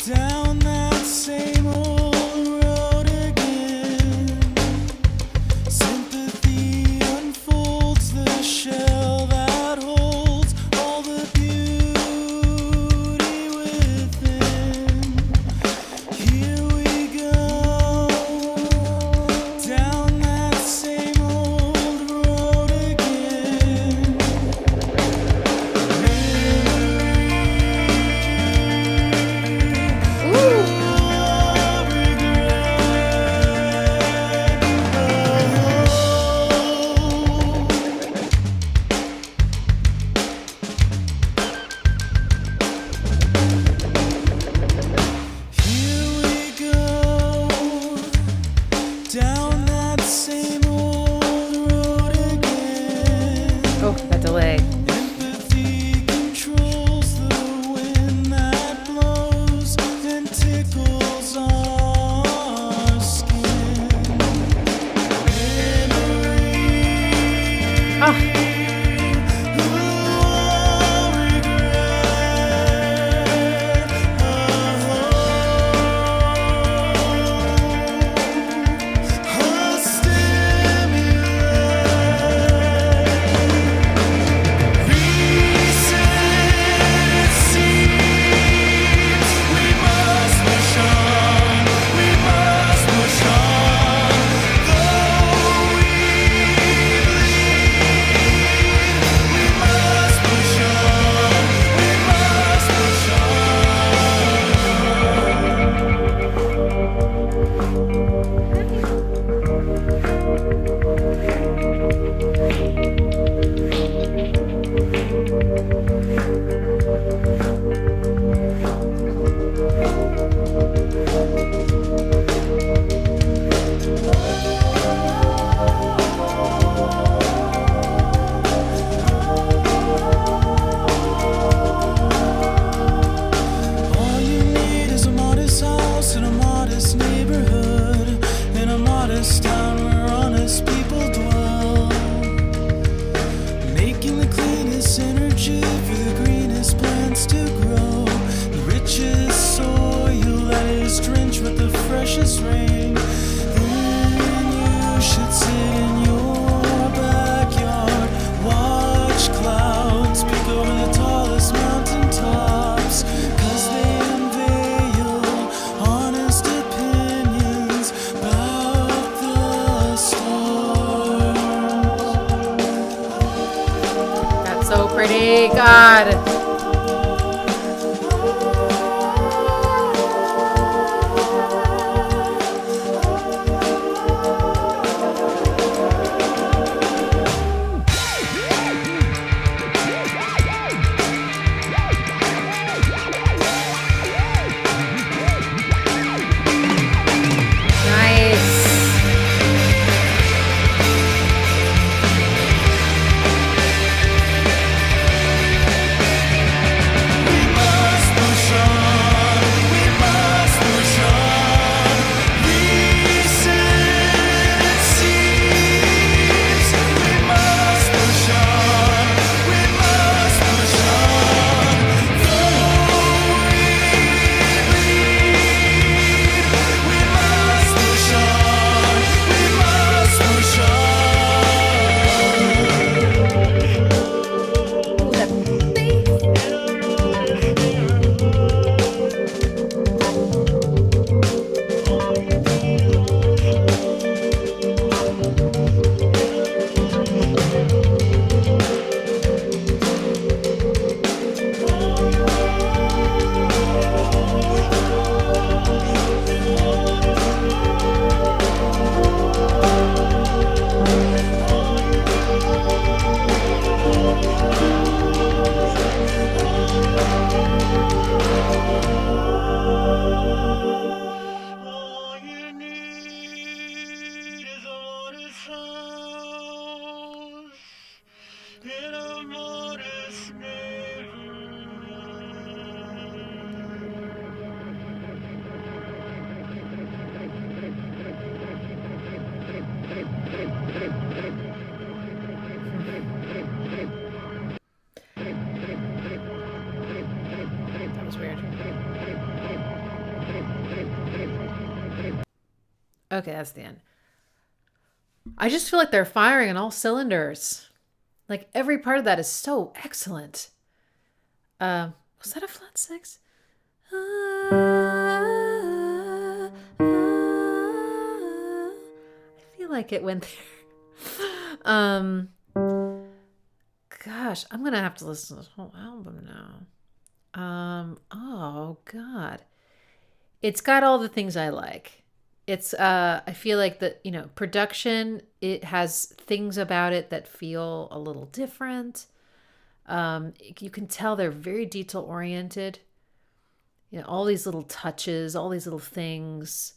Down that same old road again. Sympathy unfolds the shell that holds all the beauty within. Here we go, down that same old road again. Memories Bowie, God. Okay, that's the end. I just feel like they're firing on all cylinders. Like every part of that is so excellent. Was that a flat six? I feel like it went there. Gosh, I'm gonna have to listen to this whole album now. Oh God, it's got all the things I like. It's I feel like the production, it has things about it that feel a little different. You can tell they're very detail oriented. All these little touches, all these little things.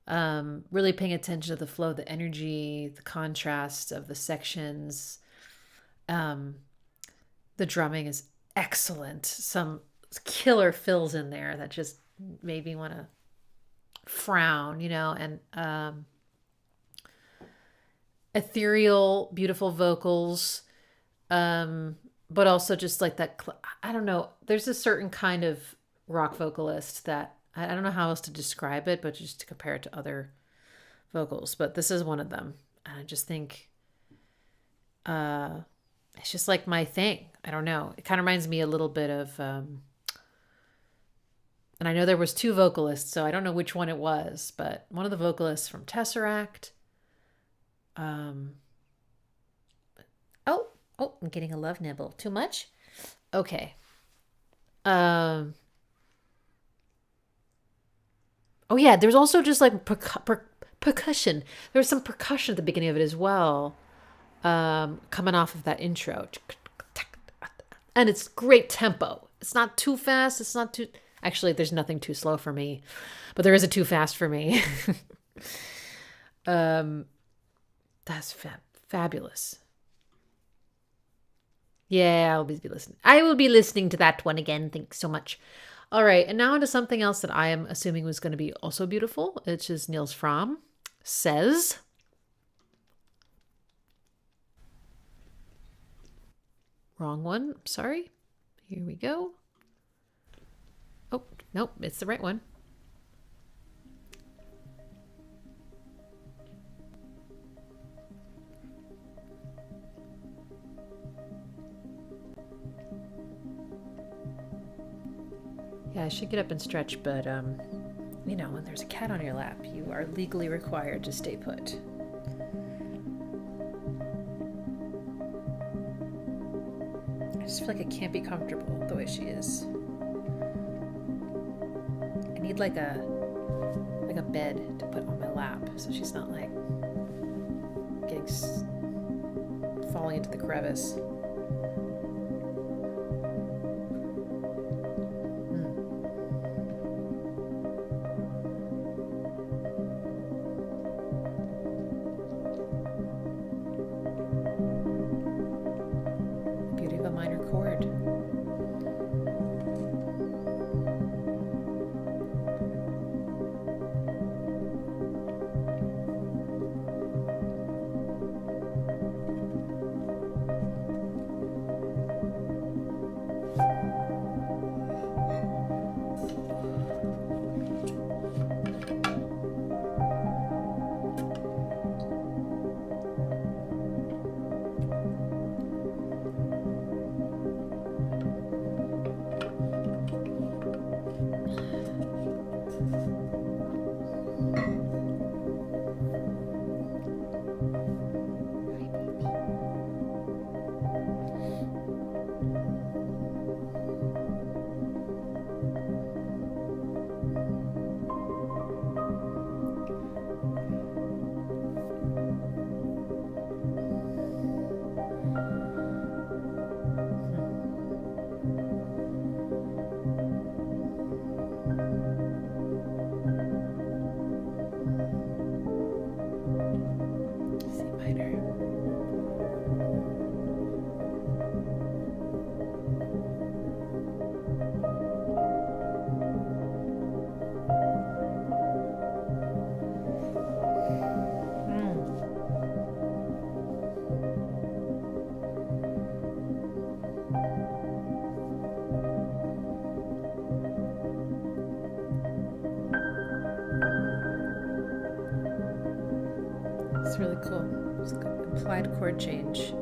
Really paying attention to the flow, the energy, the contrast of the sections. The drumming is excellent. Some killer fills in there that just made me want to frown, and ethereal, beautiful vocals, but also just like that. I don't know. There's a certain kind of rock vocalist that I don't know how else to describe it, but just to compare it to other vocals. But this is one of them, and I just think it's just like my thing. I don't know. It kind of reminds me a little bit of. And I know there was two vocalists, so I don't know which one it was, but one of the vocalists from Tesseract. Oh, I'm getting a love nibble. Too much? Okay. Oh yeah, there's also just like percussion. There was some percussion at the beginning of it as well, coming off of that intro. And it's great tempo. It's not too fast. It's not too... Actually, there's nothing too slow for me, but there is a too fast for me. That's fabulous. Yeah, I'll be listening. I will be listening to that one again. Thanks so much. All right, and now into something else that I am assuming was going to be also beautiful, which is Nils Frahm says. Wrong one. Sorry. Here we go. Oh, nope, it's the right one. Yeah, I should get up and stretch, but, when there's a cat on your lap, you are legally required to stay put. I just feel like I can't be comfortable the way she is. I need like a bed to put on my lap so she's not like getting falling into the crevice. Beauty of a minor chord. It's really cool. It's got implied chord change.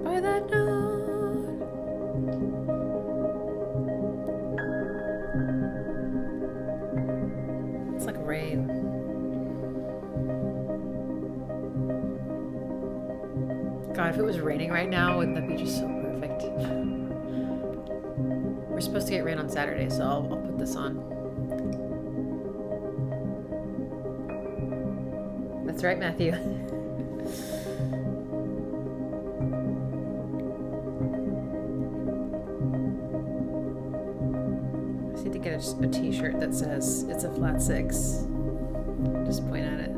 By that note. It's like rain. God, if it was raining right now, wouldn't that be just so perfect? We're supposed to get rain on Saturday, so I'll put this on. That's right, Matthew. I just need to get a t-shirt that says it's a flat 6. Just point at it.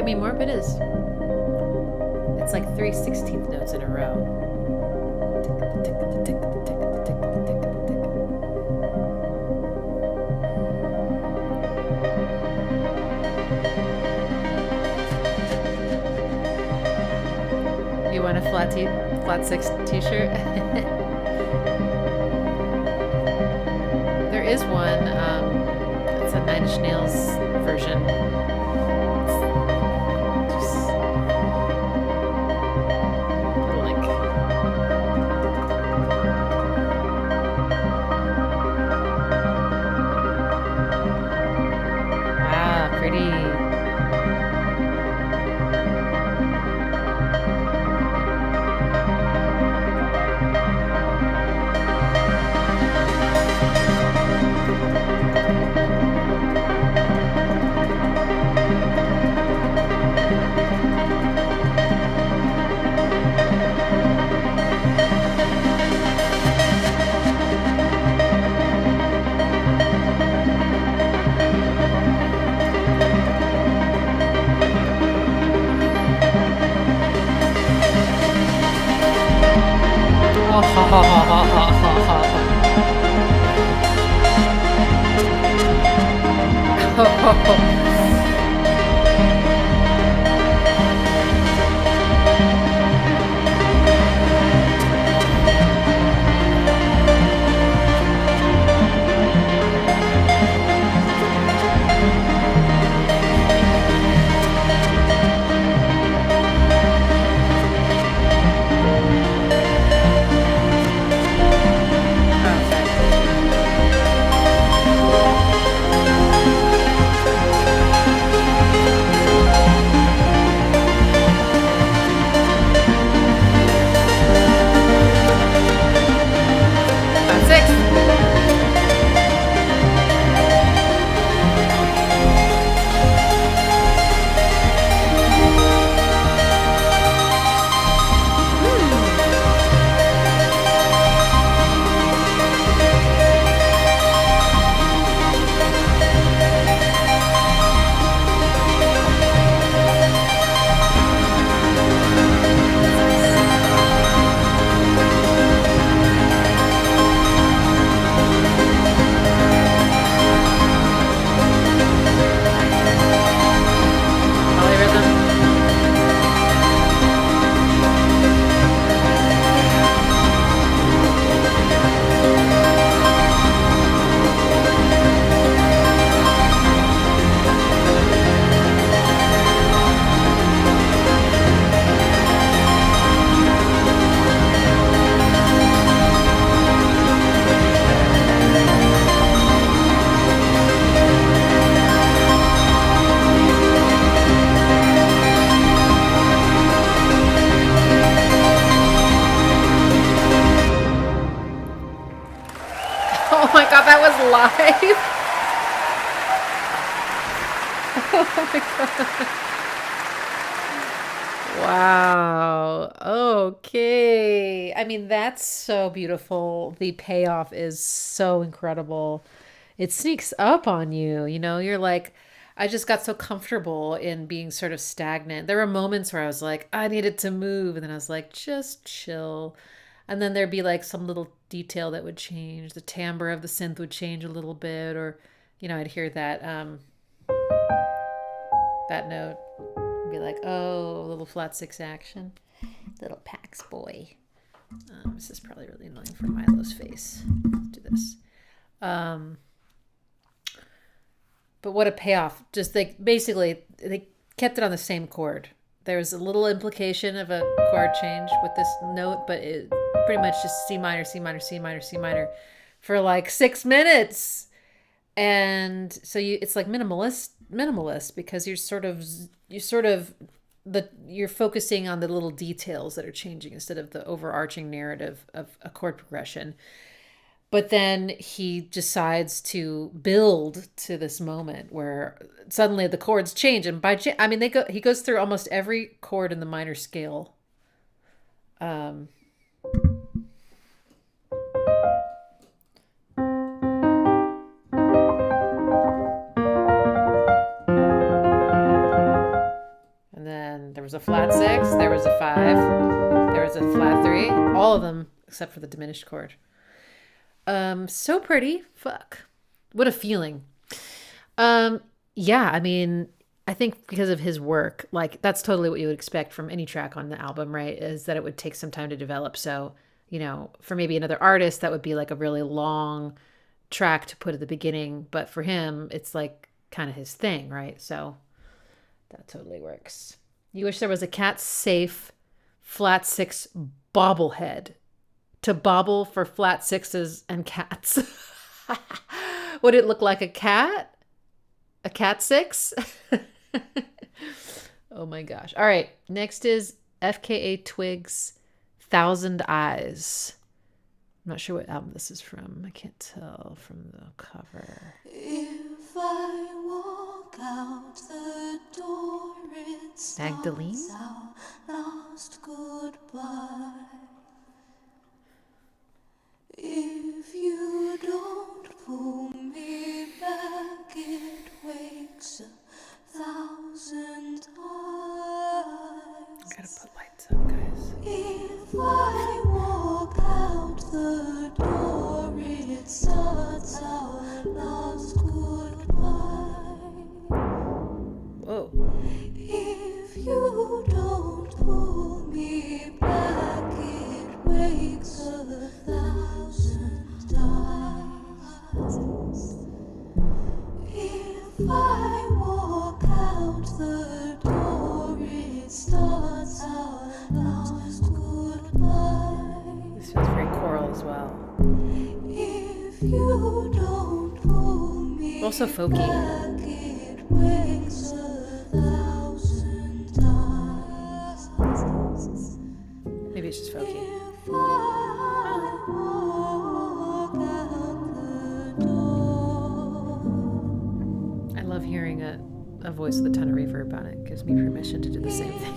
Me more, but it is. It's like 3 16th notes in a row. You want a flat 6 t-shirt? There is one. It's a 9 Inch Nails version. Oh my god, that was live. Oh my god. Wow. Okay. I mean, that's so beautiful. The payoff is so incredible. It sneaks up on you. You know, you're like, I just got so comfortable in being sort of stagnant. There were moments where I was like, I needed to move. And then I was like, just chill. And then there'd be like some little detail that would change. The timbre of the synth would change a little bit, or, you know, I'd hear that that note and be like, oh, a little flat six action. Little Pax boy. This is probably really annoying for Milo's face. Let's do this. But what a payoff. Just basically they kept it on the same chord. There was a little implication of a chord change with this note, but it pretty much just C minor, C minor, C minor, C minor for like 6 minutes. And so it's like minimalist because you're focusing on the little details that are changing instead of the overarching narrative of a chord progression. But then he decides to build to this moment where suddenly the chords change, and he goes through almost every chord in the minor scale. And then there was a flat six, there was a five, there was a flat three, all of them except for the diminished chord. So pretty. Fuck. What a feeling. Yeah, I mean, I think because of his work, like that's totally what you would expect from any track on the album, right? Is that it would take some time to develop. So, you know, for maybe another artist, that would be like a really long track to put at the beginning. But for him, it's like kind of his thing, right? So that totally works. You wish there was a cat safe flat six bobblehead to bobble for flat sixes and cats. Would it look like a cat? A cat six? Oh my gosh. All right. Next is FKA Twigs, Thousand Eyes. I'm not sure what album this is from. I can't tell from the cover. If I walk out the door, it's Magdalene? our last goodbye. If you don't pull me back, it wakes 1,000 eyes. I gotta put lights up, guys. If I walk out as well. If you don't hold me Also folky. back, it wakes 1,000 times. Maybe it's just folky. If I walk out the door, I love hearing a voice with a ton of reverb on it. Gives me permission to do the same thing.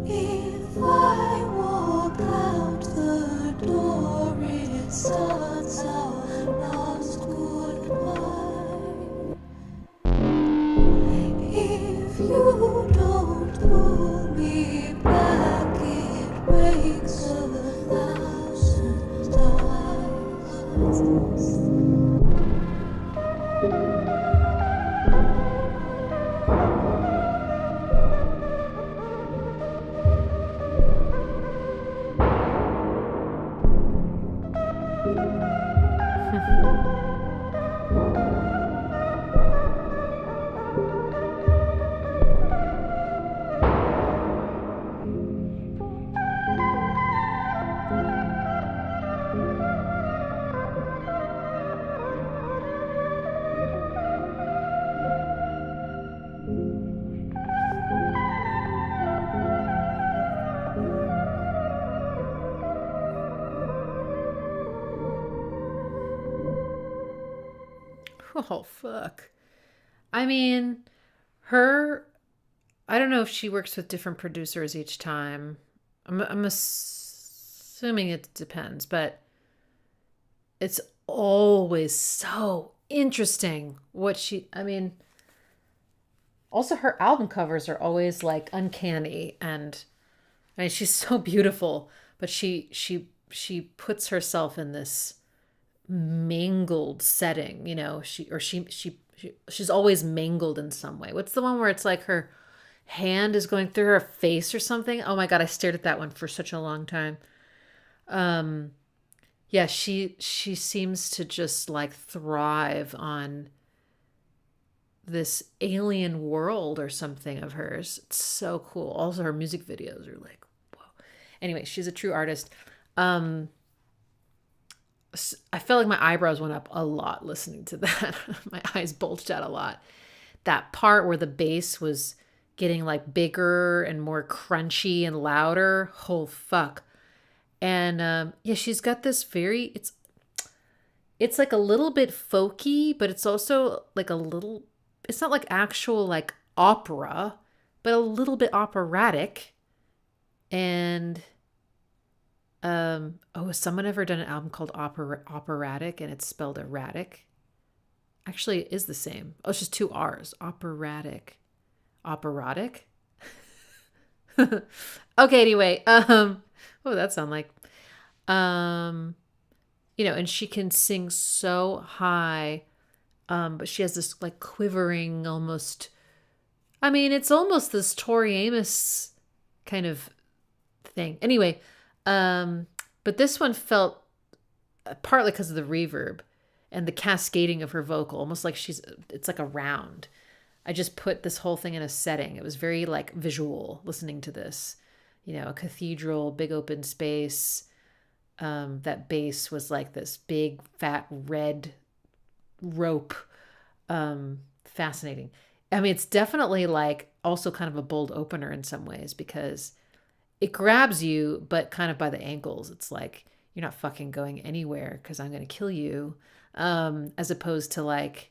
if I walk out the door, 1,000 times. If I walk out the door, 1,000 times. If I walk out the door, 1,000 Oh, fuck. I mean, I don't know if she works with different producers each time. I'm assuming it depends, but it's always so interesting also her album covers are always like uncanny, and I mean, she's so beautiful, but she puts herself in this mangled setting, she's always mangled in some way. What's the one where it's like her hand is going through her face or something? Oh my god, I stared at that one for such a long time. Yeah, she seems to just like thrive on this alien world or something of hers. It's so cool. Also her music videos are like, whoa. Anyway, she's a true artist. I felt like my eyebrows went up a lot listening to that. My eyes bulged out a lot. That part where the bass was getting like bigger and more crunchy and louder. Oh, fuck. And yeah, she's got this very, it's like a little bit folky, but it's also like a little, it's not like actual like opera, but a little bit operatic. And has someone ever done an album called Operatic and it's spelled erratic? Actually, it is the same. Oh, it's just 2 R's. Operatic. Operatic? Okay, anyway. What would that sound like? You know, and she can sing so high, but she has this like quivering almost, I mean, it's almost this Tori Amos kind of thing. Anyway, but this one felt partly because of the reverb and the cascading of her vocal, almost like it's like a round. I just put this whole thing in a setting. It was very like visual listening to this, you know, a cathedral, big open space. That bass was like this big fat red rope. Fascinating. I mean, it's definitely like also kind of a bold opener in some ways because it grabs you, but kind of by the ankles. It's like, you're not fucking going anywhere because I'm going to kill you. As opposed to like,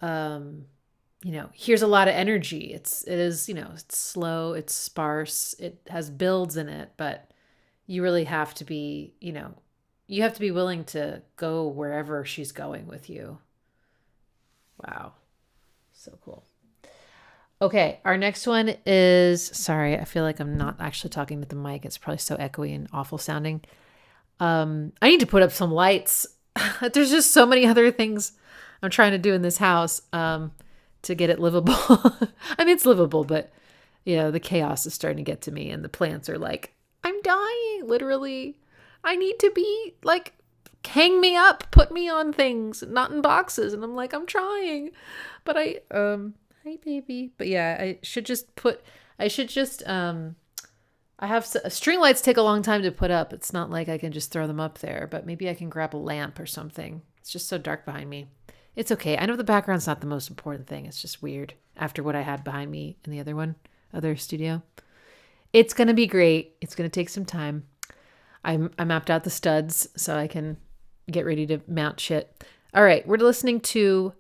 you know, here's a lot of energy. It is, you know, it's slow, it's sparse, it has builds in it, but you really have to be, you know, you have to be willing to go wherever she's going with you. Wow. So cool. Okay, our next one is, sorry, I feel like I'm not actually talking with the mic. It's probably so echoey and awful sounding. I need to put up some lights. There's just so many other things I'm trying to do in this house to get it livable. I mean, it's livable, but you know, the chaos is starting to get to me and the plants are like, I'm dying, literally. I need to be like, hang me up, put me on things, not in boxes. And I'm like, I'm trying, but hi baby. But yeah, I have string lights take a long time to put up. It's not like I can just throw them up there, but maybe I can grab a lamp or something. It's just so dark behind me. It's okay. I know the background's not the most important thing. It's just weird after what I had behind me in the other studio. It's going to be great. It's going to take some time. I mapped out the studs so I can get ready to mount shit. All right. We're listening to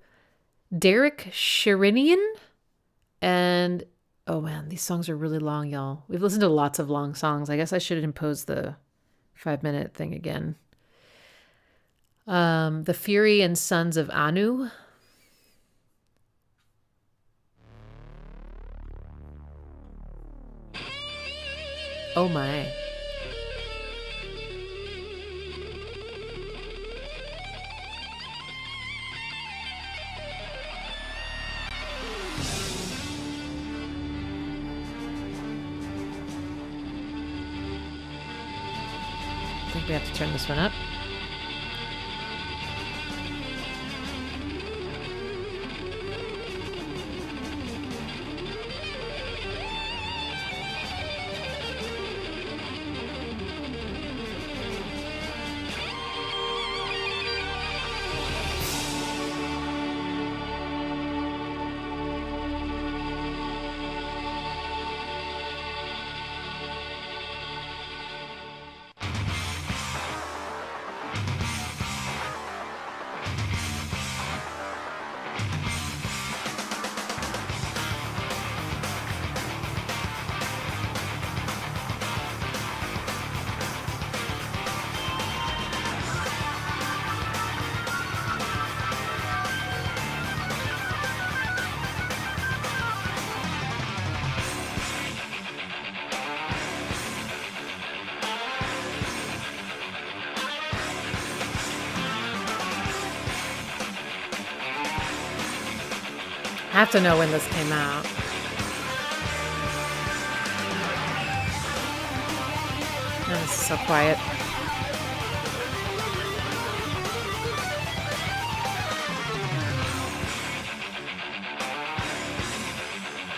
Derek Sherinian. And oh man, these songs are really long, y'all. We've listened to lots of long songs. I guess I should impose the 5-minute thing again. The Fury and Sons of Anu. Oh my. I think we have to turn this one up. I have to know when this came out. Oh, this is so quiet.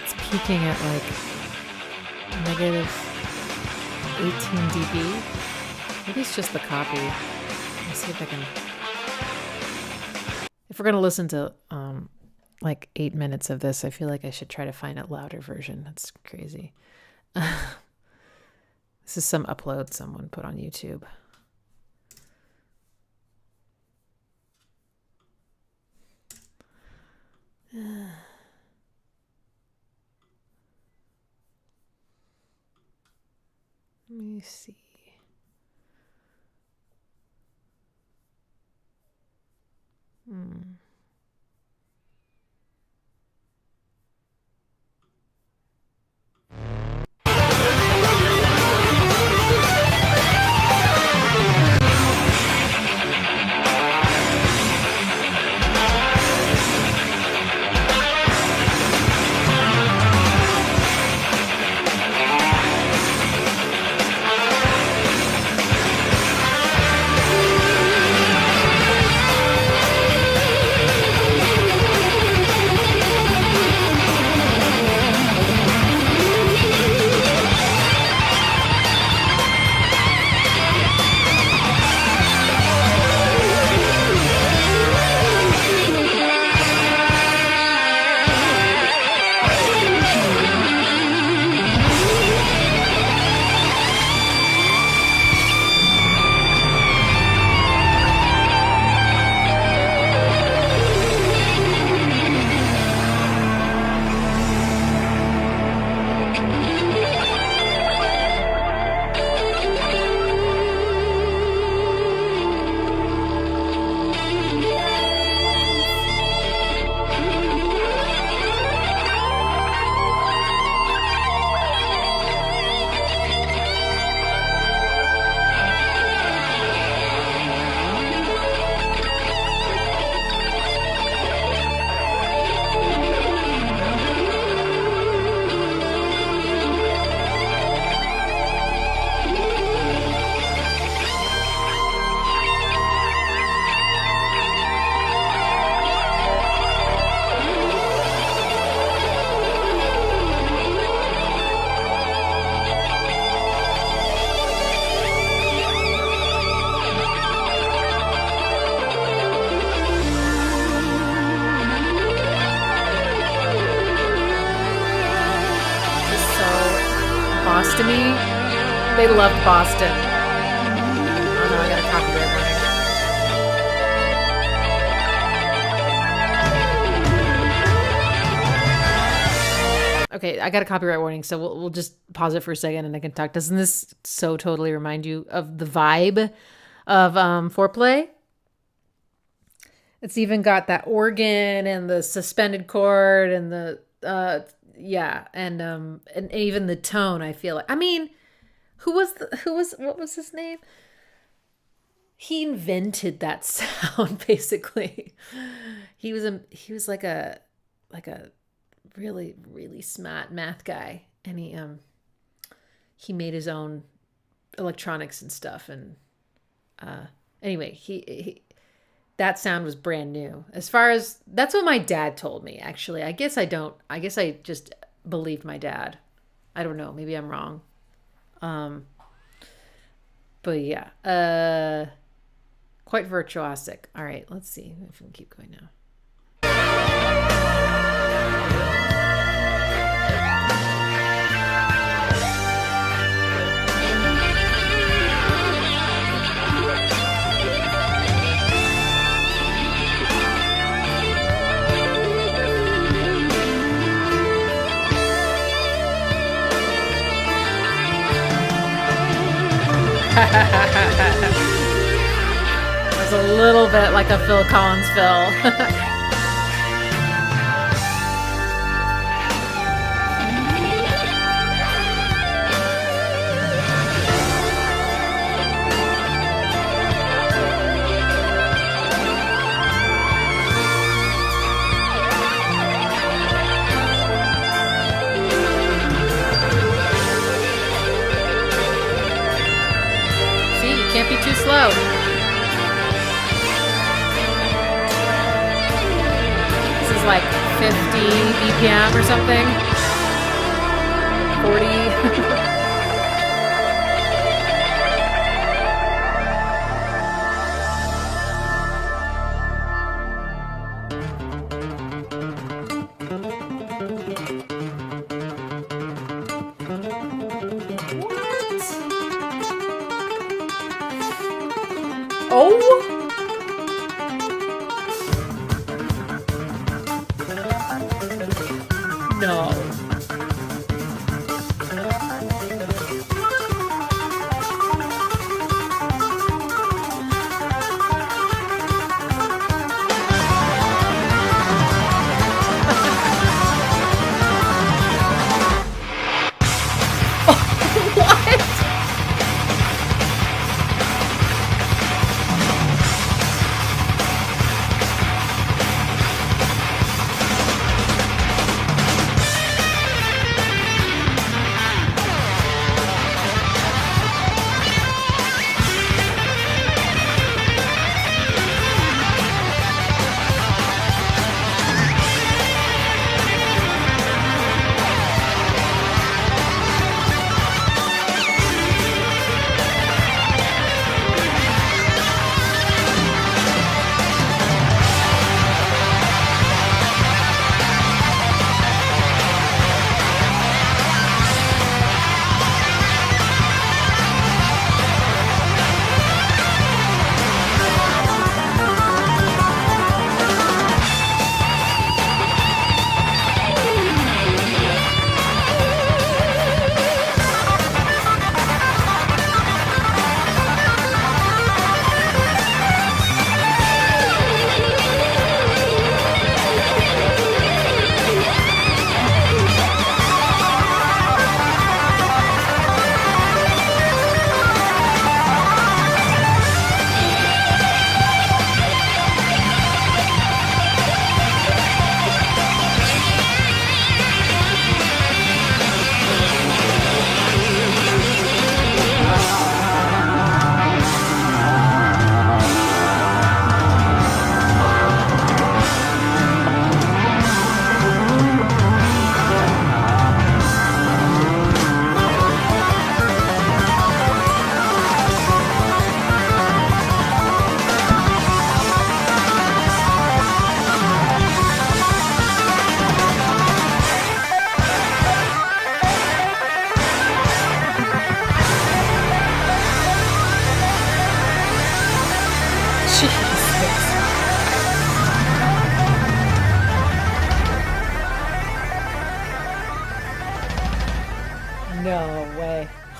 It's peaking at like -18 dB. Maybe it's just the copy. Let's see if I can. If we're gonna listen to like 8 minutes of this, I feel like I should try to find a louder version. That's crazy. This is some upload someone put on YouTube. Let me see. Boston-y. They loved Boston. Oh no, I got a copyright warning. Okay, I got a copyright warning, so we'll just pause it for a second and I can talk. Doesn't this so totally remind you of the vibe of Foreplay? It's even got that organ and the suspended chord and the and even the tone. I feel like, I mean, what was his name? He invented that sound basically. He was like a really, really smart math guy, and he made his own electronics and stuff. And anyway, he that sound was brand new. As far as, that's what my dad told me, actually. I guess I just believed my dad. I don't know, maybe I'm wrong. But yeah, quite virtuosic. All right, let's see if we can keep going now. It's a little bit like a Phil Collins fill. Can't be too slow. This is like 50 BPM or something. 40.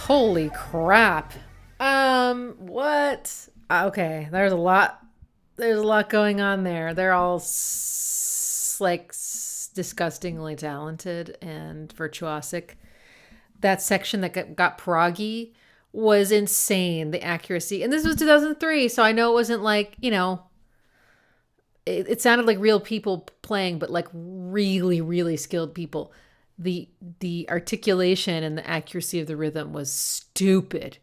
Holy crap. What? Okay, there's a lot going on there. They're all disgustingly talented and virtuosic. That section that got proggy was insane, the accuracy. And this was 2003, so I know it wasn't like, you know, it sounded like real people playing, but like really, really skilled people. The articulation and the accuracy of the rhythm was stupid.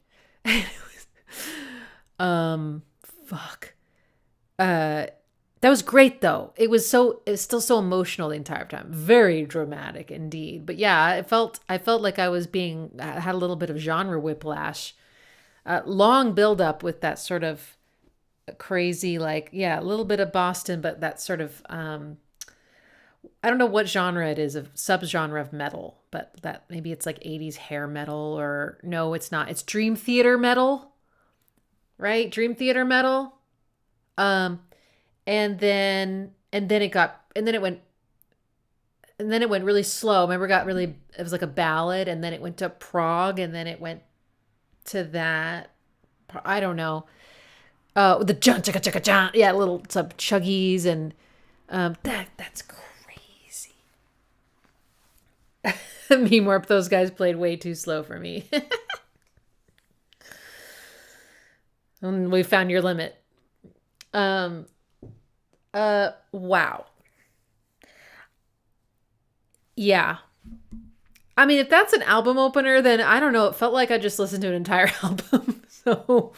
Fuck. That was great though. It was still so emotional the entire time. Very dramatic indeed. But yeah, I felt like I had a little bit of genre whiplash. Long build up with that sort of crazy, like, yeah, a little bit of Boston, but that sort of, I don't know what genre it is, a subgenre of metal, but that maybe it's like 80s hair metal, or no, it's not. It's Dream Theater metal, right? Dream Theater metal. And then it went really slow. Remember, it was like a ballad, and then it went to prog, and then it went to that, I don't know. The jun chaka chaka jun, yeah, little some chuggies, and that's crazy. Meanwhile, those guys played way too slow for me. And we found your limit. Wow. Yeah. I mean, if that's an album opener, then I don't know. It felt like I just listened to an entire album. So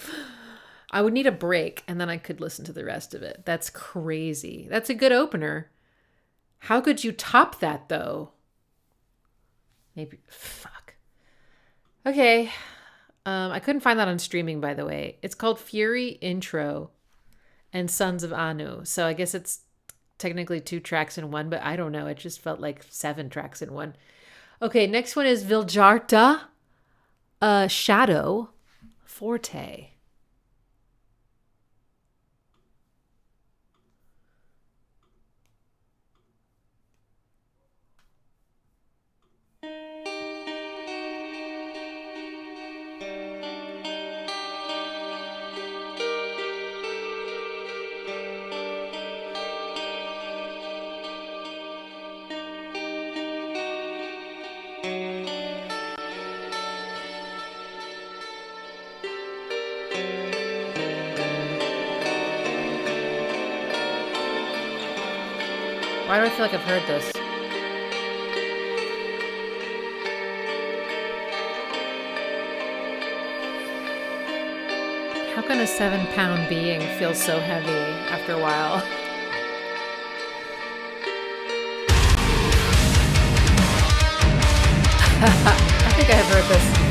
I would need a break, and then I could listen to the rest of it. That's crazy. That's a good opener. How could you top that, though? Maybe. Fuck. Okay. I couldn't find that on streaming, by the way. It's called Fury Intro and Sons of Anu. So I guess it's technically 2 tracks in one, but I don't know. It just felt like 7 tracks in one. Okay, next one is Vildhjarta, Shadow, Forte. Why do I feel like I've heard this? How can a 7-pound being feel so heavy after a while? I think I have heard this.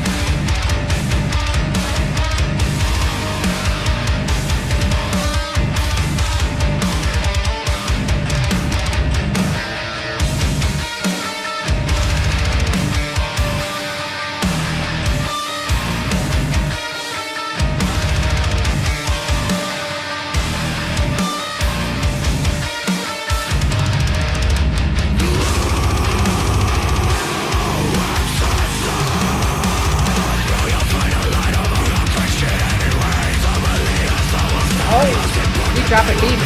Drop it deep.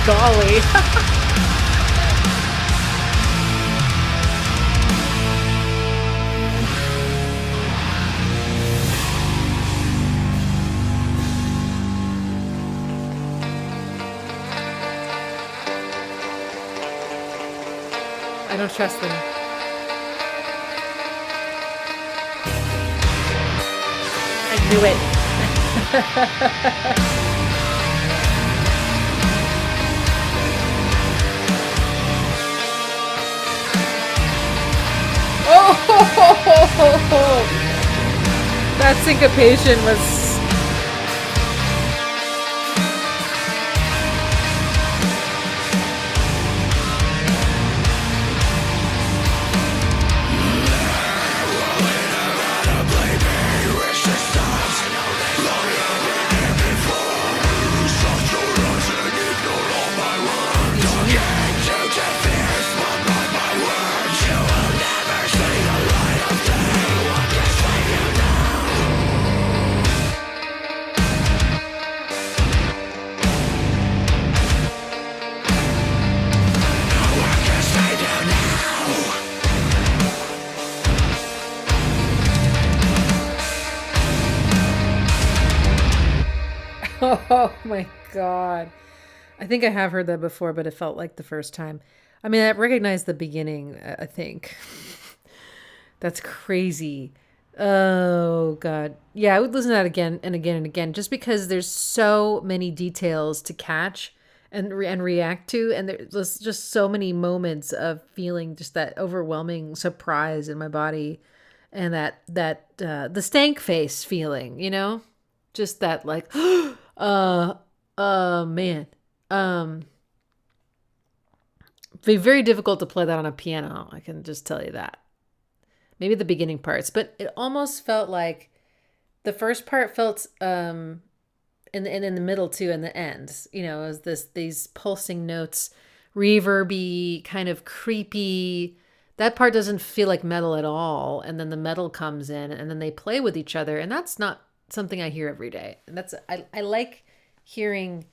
Golly. I don't trust them. I knew it. Oh, that syncopation was. Oh my God. I think I have heard that before, but it felt like the first time. I mean, I recognized the beginning, I think. That's crazy. Oh God. Yeah, I would listen to that again and again and again, just because there's so many details to catch and react to, and there's just so many moments of feeling just that overwhelming surprise in my body, and that the stank face feeling, you know, just that like, man, be very difficult to play that on a piano. I can just tell you that. Maybe the beginning parts, but it almost felt like the first part felt and in the middle too, and the ends, you know, as these pulsing notes, reverby, kind of creepy. That part doesn't feel like metal at all, and then the metal comes in, and then they play with each other, and that's not something I hear every day. And that's I like hearing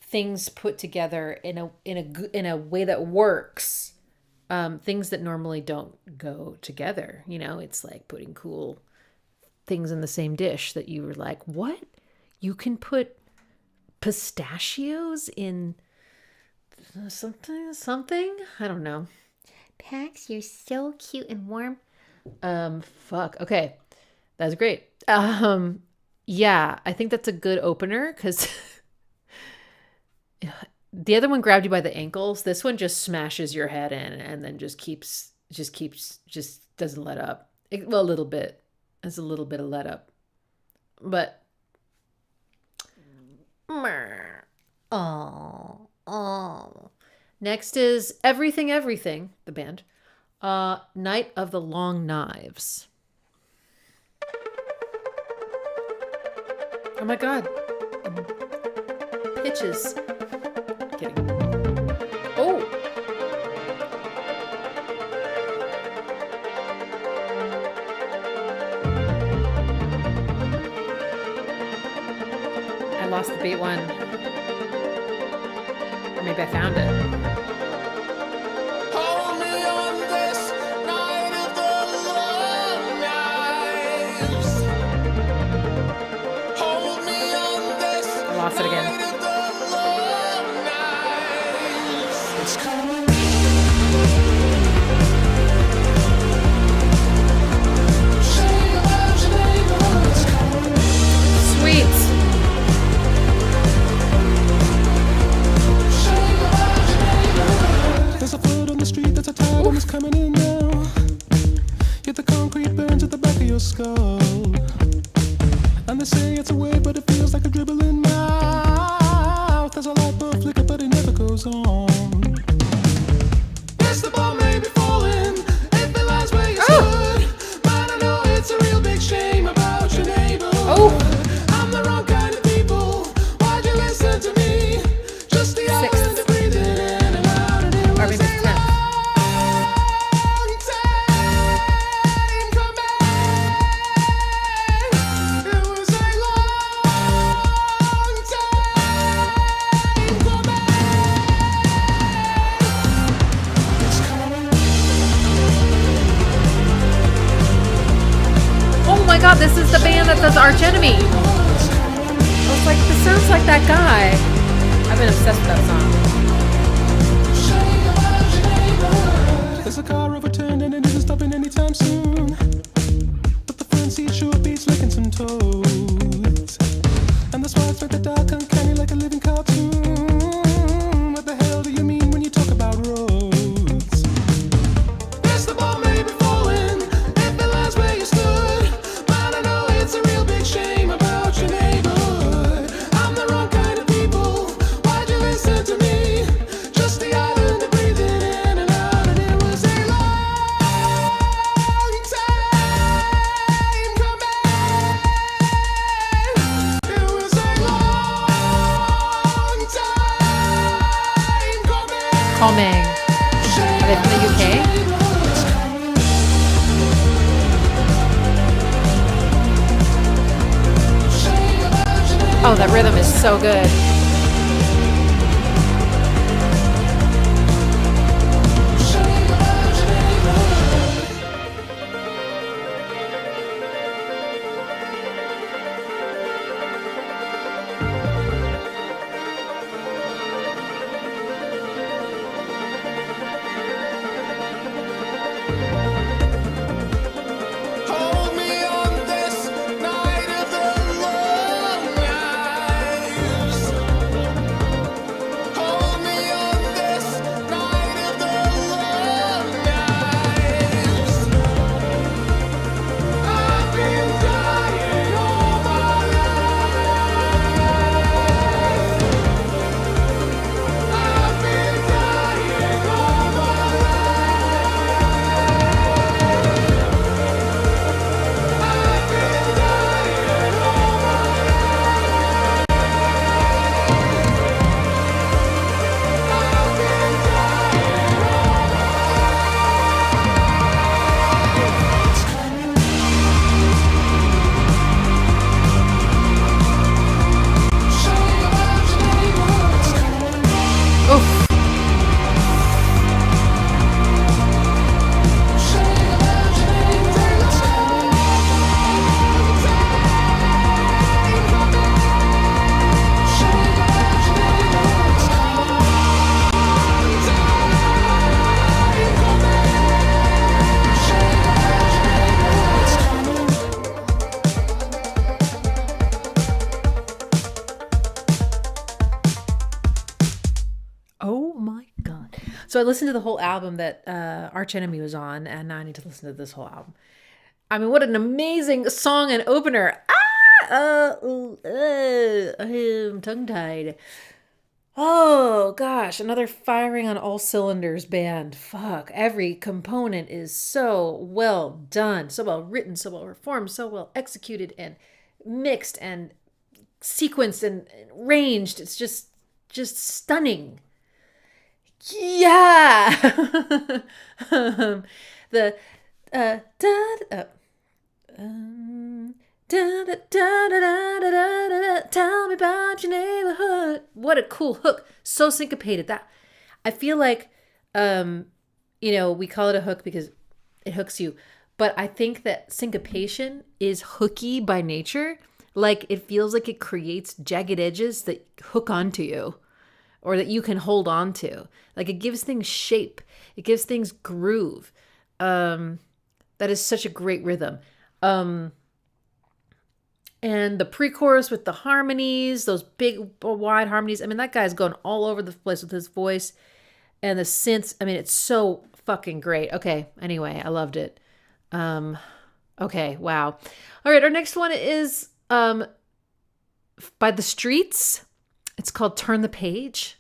things put together in a way that works. Things that normally don't go together, you know. It's like putting cool things in the same dish that you were like, what? You can put pistachios in something? I don't know. Pax, you're so cute and warm. Fuck. Okay. That's great. Yeah, I think that's a good opener because the other one grabbed you by the ankles. This one just smashes your head in and then just doesn't let up. Well, a little bit. There's a little bit of let up. But oh. Next is Everything, the band. Night of the Long Knives. Oh my God. Pitches. Kidding. Oh. I lost the beat one. Or maybe I found it. Hold me on this night of the long knives. Hold me on this I lost it again. night of the long knives. It's coming. Shame about your neighbor. It's coming. Sweet. Shame about your neighbor. There's a flood on the street, that's a tide and it's coming in now. Yet the concrete burns at the back of your skull. And they say it's a wave, but it feels like a dribbling mouth. There's a light bulb flicker, but it never goes on. Yes, the bomb may be falling if it lies where you stood. But I know it's a real big shame about your neighbor. Oh. I'm the wrong kind of people. Why'd you listen to me? Just the island of breathing in and out, and it Or was maybe it's a 10. long time coming. It was a long time coming. It's coming. Oh my God, this is the band that does Arch Enemy. I was like, this sounds like that guy. I've been obsessed with that song. There's a car overturned and it isn't stopping anytime soon. But the front seat sure beats licking some toads. Calming. Are they from the UK? Oh, that rhythm is so good. Hold me on this night of the long nights. Hold me on this night of the long nights. I've been dying all my life. I've been dying all my Oof. Oh my god. So I listened to the whole album that Arch Enemy was on, and now I need to listen to this whole album. I mean, what an amazing song and opener. I'm tongue-tied. Oh gosh, another firing on all cylinders band. Fuck, every component is so well done, so well written, so well performed, so well executed and mixed and sequenced and arranged. It's just stunning. Yeah. The da, da, da, da, da, da, da, da, tell me about your neighborhood. What a cool hook. So syncopated. That I feel like we call it a hook because it hooks you. But I think that syncopation is hooky by nature. Like it feels like it creates jagged edges that hook onto you or that you can hold on to. Like it gives things shape. It gives things groove. That is such a great rhythm. And the pre-chorus with the harmonies, those big wide harmonies. I mean, that guy's going all over the place with his voice and the synths. I mean, it's so fucking great. Okay. Anyway, I loved it. Okay. Wow. All right. Our next one is by The Streets. It's called Turn the Page.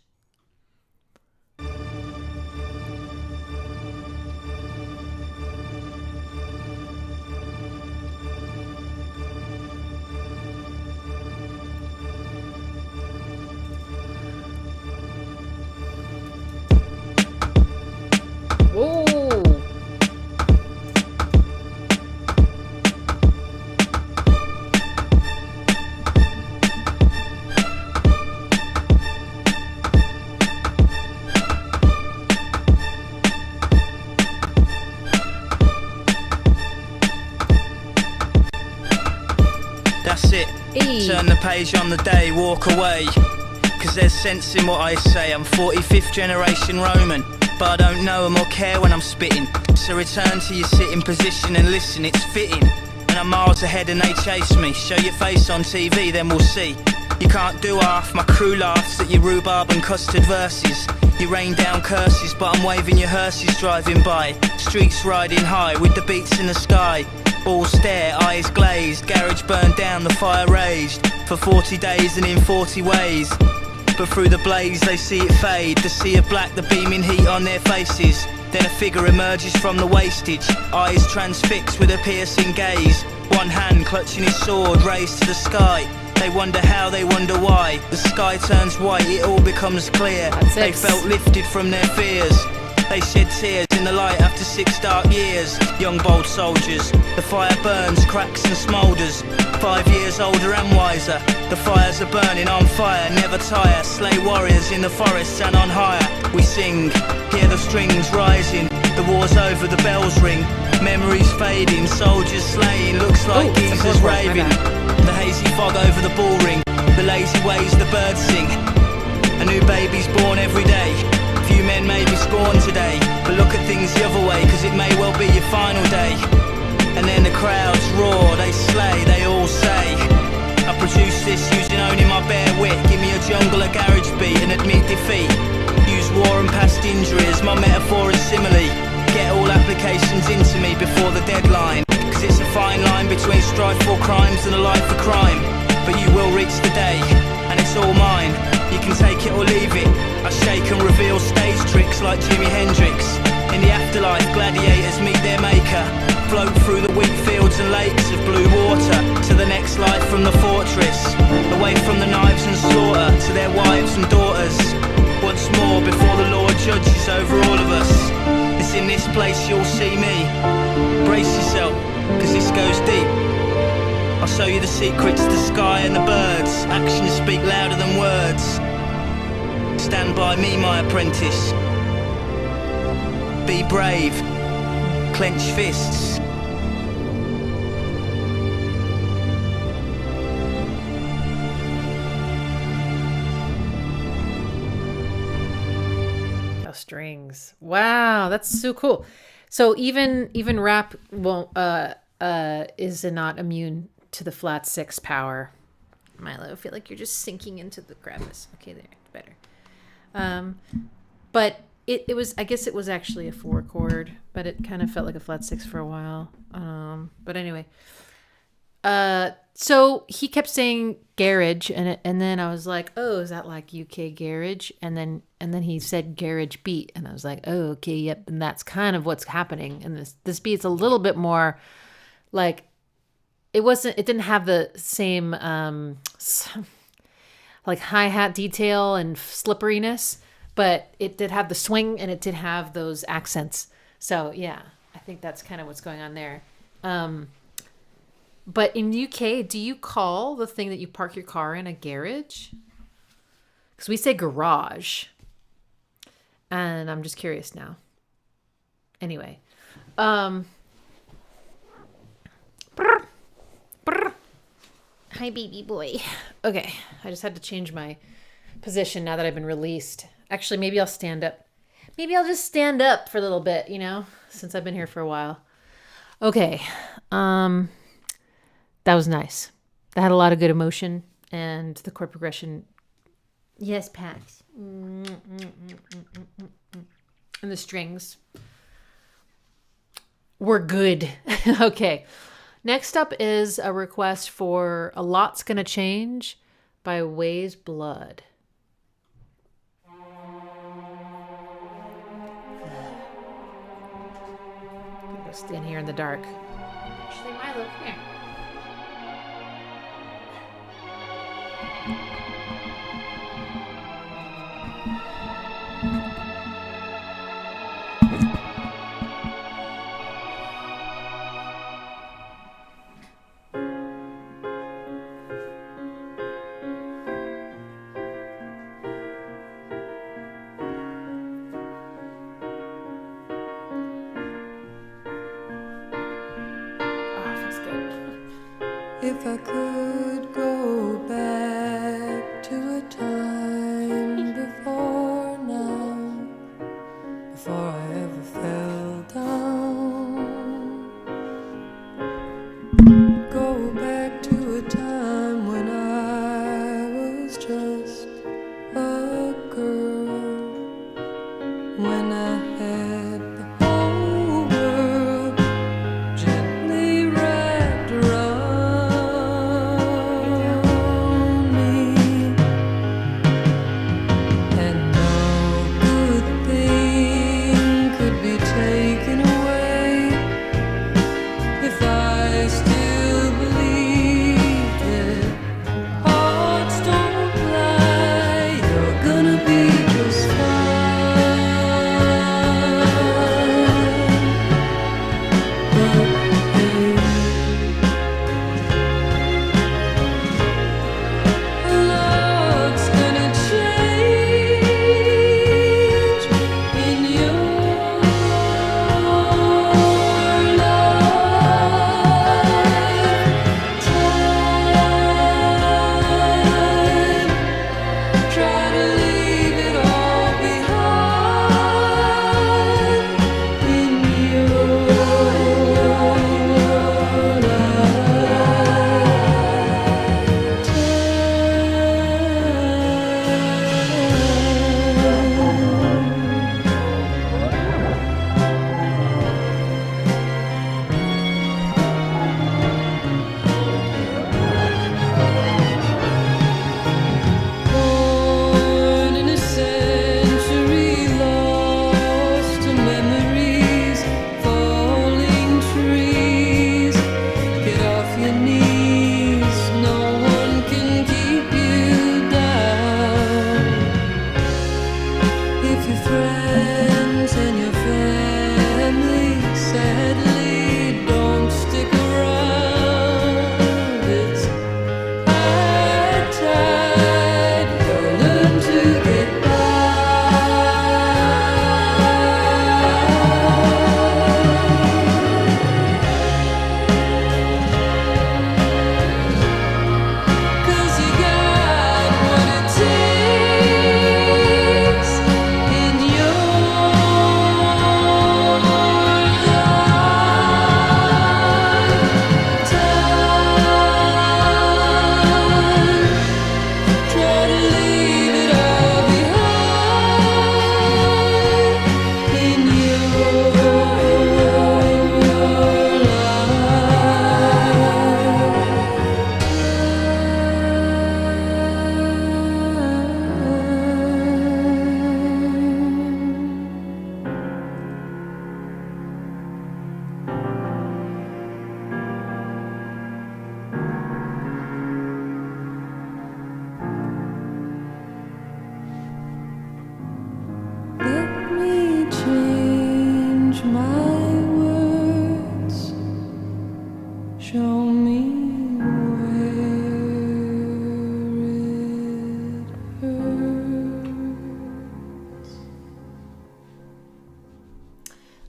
Whoa. That's it. Hey. Turn the page on the day, walk away. Cause there's sense in what I say. I'm 45th generation Roman, but I don't know them or care when I'm spitting. So return to your sitting position and listen, it's fitting. And I'm miles ahead and they chase me. Show your face on TV, then we'll see. You can't do half, my crew laughs at your rhubarb and custard verses. You rain down curses, but I'm waving your hearses driving by. Streets riding high with the beats in the sky. All stare, eyes glazed, garage burned down, the fire raged. For 40 days and in 40 ways. But through the blaze they see it fade. The sea of black, the beaming heat on their faces. Then a figure emerges from the wastage. Eyes transfixed with a piercing gaze. One hand clutching his sword raised to the sky. They wonder how, they wonder why. The sky turns white, it all becomes clear. They felt lifted from their fears. They shed tears in the light after 6 dark years. Young bold soldiers, the fire burns, cracks and smoulders. 5 years older and wiser. The fires are burning on fire, never tire. Slay warriors in the forests and on higher. We sing, hear the strings rising. The war's over, the bells ring. Memories fading, soldiers slain. Looks like geezers raving. The hazy fog over the ball ring. The lazy ways the birds sing. A new baby's born every day. Few men may be scorned today, but look at things the other way, cause it may well be your final day. And then the crowds roar, they slay, they all say, I produce this using only my bare wit. Give me a jungle, a garage beat, and admit defeat. Use war and past injuries, my metaphor is simile. Get all applications into me before the deadline, cause it's a fine line between strife for crimes and a life for crime. But you will reach the day, and it's all mine. You can take it or leave it. I shake and reveal stage tricks like Jimi Hendrix. In the afterlife, gladiators meet their maker. Float through the wheat fields and lakes of blue water to the next life from the fortress. Away from the knives and slaughter to their wives and daughters. Once more before the Lord judges over all of us. It's in this place you'll see me. Brace yourself, cause this goes deep. I'll show you the secrets, the sky and the birds. Actions speak louder than words. Stand by me, my apprentice. Be brave. Clench fists. Oh, strings. Wow, that's so cool. So even rap won't is not immune to the flat 6 power. Milo, I feel like you're just sinking into the crevice. Okay, there, better. But it was, I guess it was actually a 4 chord, but it kind of felt like a flat 6 for a while. But anyway, so he kept saying garage, and then I was like, oh, is that like UK garage? And then he said garage beat, and I was like, oh, okay, yep, and that's kind of what's happening. And this beat's a little bit more like, it didn't have the same like hi-hat detail and slipperiness, but it did have the swing and it did have those accents. So yeah, I think that's kind of what's going on there. But in UK, do you call the thing that you park your car in a garage? Because we say garage. And I'm just curious now. Anyway. Hi, baby boy. Okay, I just had to change my position now that I've been released. Actually, maybe I'll stand up. Maybe I'll just stand up for a little bit, since I've been here for a while. Okay, that was nice. That had a lot of good emotion, and the chord progression. Yes, Pax. And the strings were good. Okay. Next up is a request for A Lot's Gonna Change by Weyes Blood. I'm gonna stand here in the dark. Actually, Milo, come here. If I could go back to a time before now, before I ever fell down, go back to a time when I was just a girl, when I had the whole world gently wrapped around me, and no good thing could be taken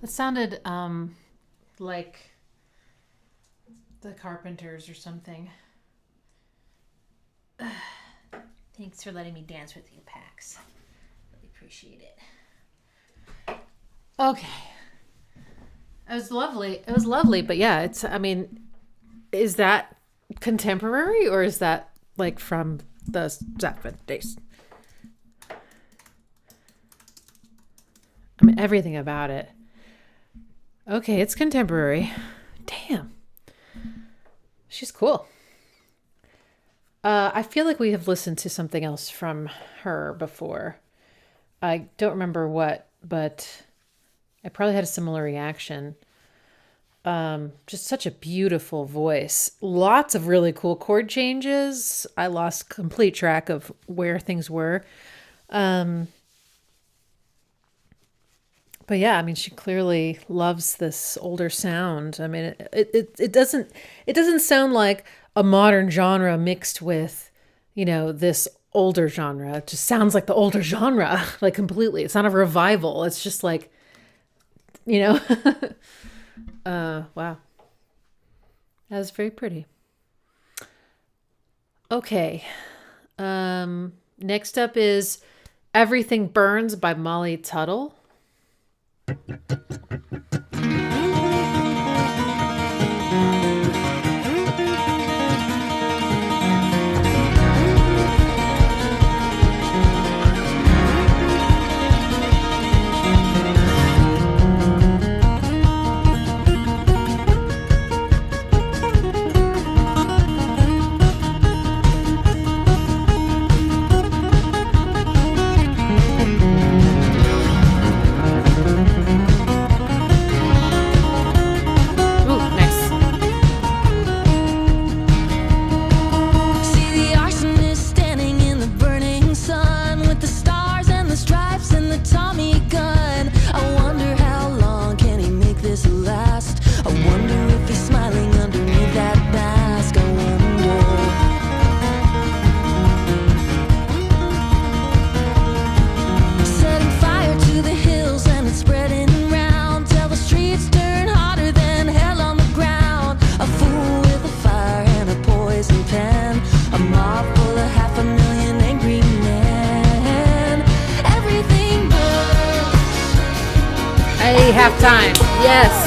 It sounded like the Carpenters or something. Thanks for letting me dance with you, Pax. Really appreciate it. Okay. It was lovely. It was lovely, but yeah, it's, I mean, is that contemporary or is that like from the 70s? I mean, everything about it. Okay, it's contemporary. Damn. She's cool. I feel like we have listened to something else from her before. I don't remember what, but I probably had a similar reaction. Just such a beautiful voice. Lots of really cool chord changes. I lost complete track of where things were. But yeah, I mean, she clearly loves this older sound. I mean, it doesn't sound like a modern genre mixed with, you know, this older genre. It just sounds like the older genre, like completely. It's not a revival. It's just like, you know, wow. That was very pretty. Okay. Next up is Everything Burns by Molly Tuttle. Halftime. Yes.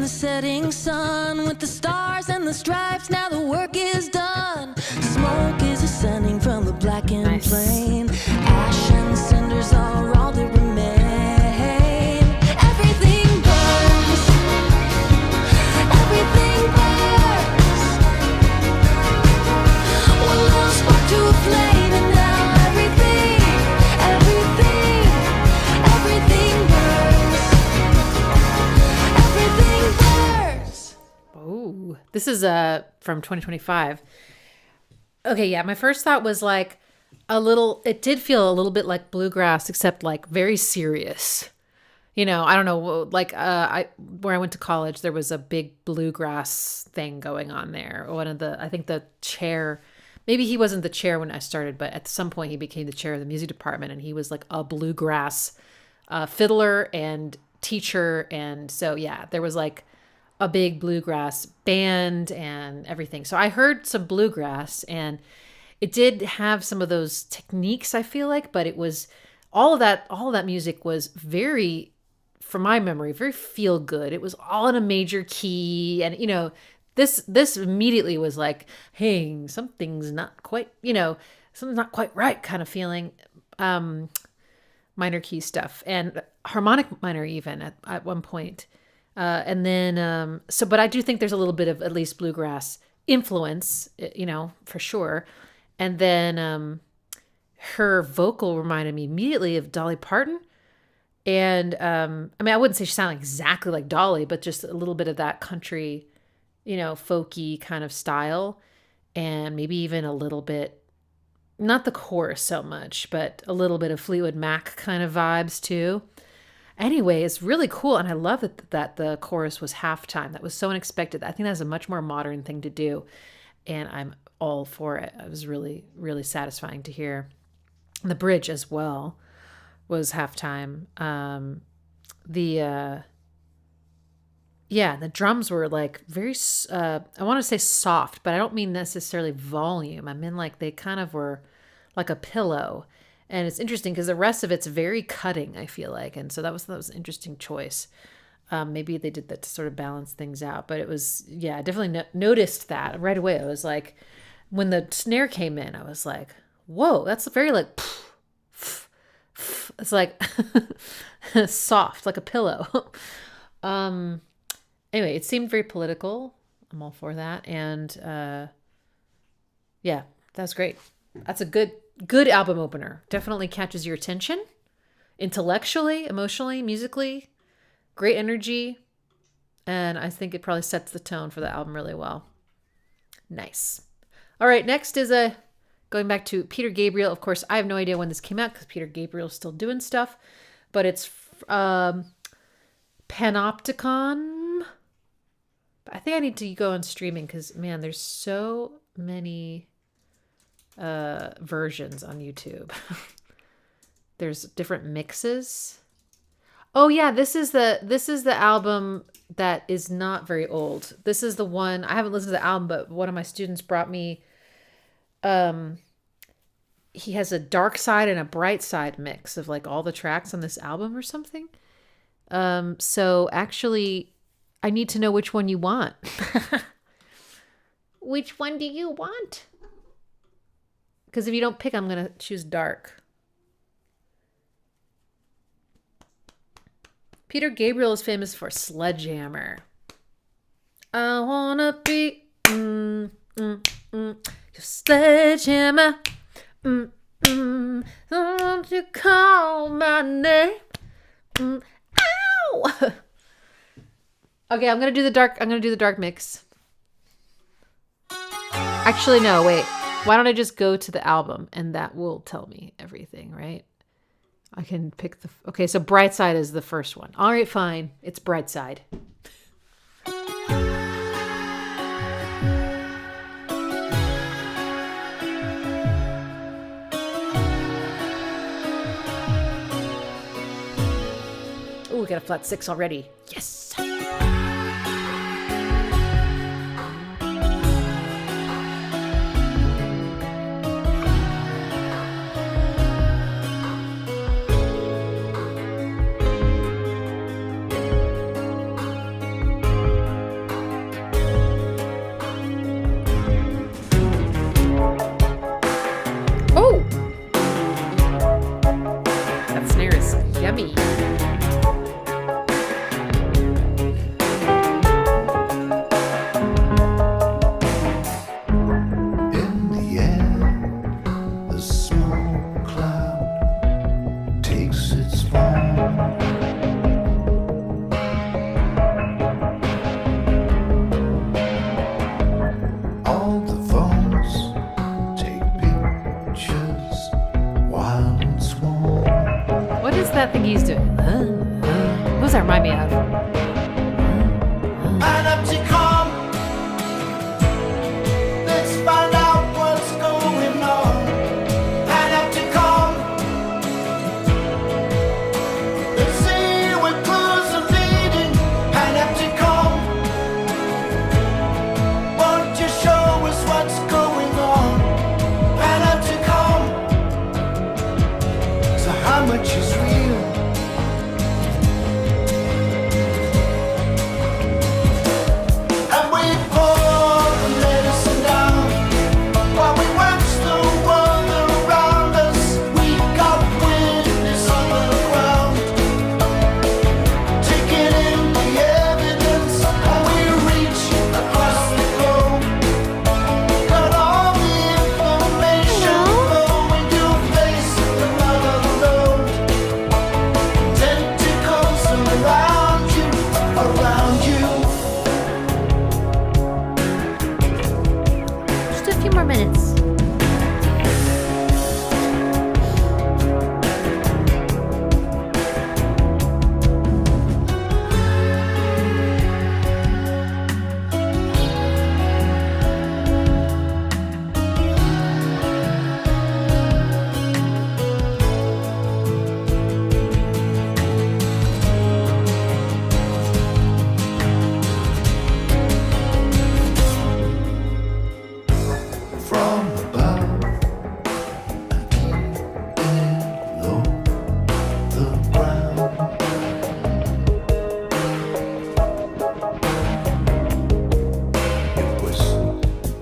setting sun with the stars and the stripes. Now the work is done. Smoke is ascending from the blackened plain. Ash and cinders are all that remain. Everything burns. Everything burns. this is from 2025. Okay, yeah, my first thought was like it did feel a little bit like bluegrass, except like very serious. You know, I don't know, like where I went to college, there was a big bluegrass thing going on there. I think the chair, maybe he wasn't the chair when I started, but at some point he became the chair of the music department, and he was like a bluegrass fiddler and teacher. And so, yeah, there was like a big bluegrass band and everything. So I heard some bluegrass, and it did have some of those techniques, I feel like, but it was all of that music was very, from my memory, very feel good. It was all in a major key, and you know, this immediately was like, hey, something's not quite, you know, something's not quite right kind of feeling. Minor key stuff and harmonic minor even at one point. And then, but I do think there's a little bit of at least bluegrass influence, you know, for sure. And then her vocal reminded me immediately of Dolly Parton. And I mean, I wouldn't say she sounded exactly like Dolly, but just a little bit of that country, you know, folky kind of style. And maybe even a little bit, not the chorus so much, but a little bit of Fleetwood Mac kind of vibes too. Anyway, it's really cool. And I love that the chorus was halftime. That was so unexpected. I think that's a much more modern thing to do. And I'm all for it. It was really, really satisfying to hear. The bridge as well was halftime. The drums were like very, I want to say soft, but I don't mean necessarily volume. I mean like they kind of were like a pillow. And it's interesting because the rest of it's very cutting, I feel like. And so that was an interesting choice. Maybe they did that to sort of balance things out. But it was, yeah, I definitely noticed that right away. I was like, when the snare came in, I was like, whoa, that's very like, it's like soft, like a pillow. Anyway, it seemed very political. I'm all for that. And yeah, that's great. That's a good album opener. Definitely catches your attention intellectually, emotionally, musically. Great energy. And I think it probably sets the tone for the album really well. Nice. All right, next is going back to Peter Gabriel. Of course, I have no idea when this came out because Peter Gabriel is still doing stuff. But it's Panopticon. I think I need to go on streaming because, man, there's so many versions on YouTube. There's different mixes. Oh yeah, this is the album that is not very old. This is the one, I haven't listened to the album, but one of my students brought me, he has a dark side and a bright side mix of like all the tracks on this album or something. So actually I need to know which one you want. Which one do you want? Because if you don't pick, I'm going to choose dark. Peter Gabriel is famous for Sledgehammer. I want to be your sledgehammer. Don't you call my name? Ow! Okay, I'm going to do the dark mix. Actually, no, wait. Why don't I just go to the album and that will tell me everything, right? I can pick okay, so Brightside is the first one. All right, fine. It's Brightside. Oh, we got a flat 6 already. Yes. he's doing. What does that remind me of? Panopticon. Let's find out what's going on. Panopticon. Let's see where clues are leading. Panopticon. Won't you show us what's going on? Panopticon. So how much is real? And we pour the medicine down while we watch the world around us. We got witness on the ground, taking in the evidence, and we reach across the globe. Got all the information flowing to face another load. Tentacles around you, around you. Just a few more minutes. From above and below the ground, it was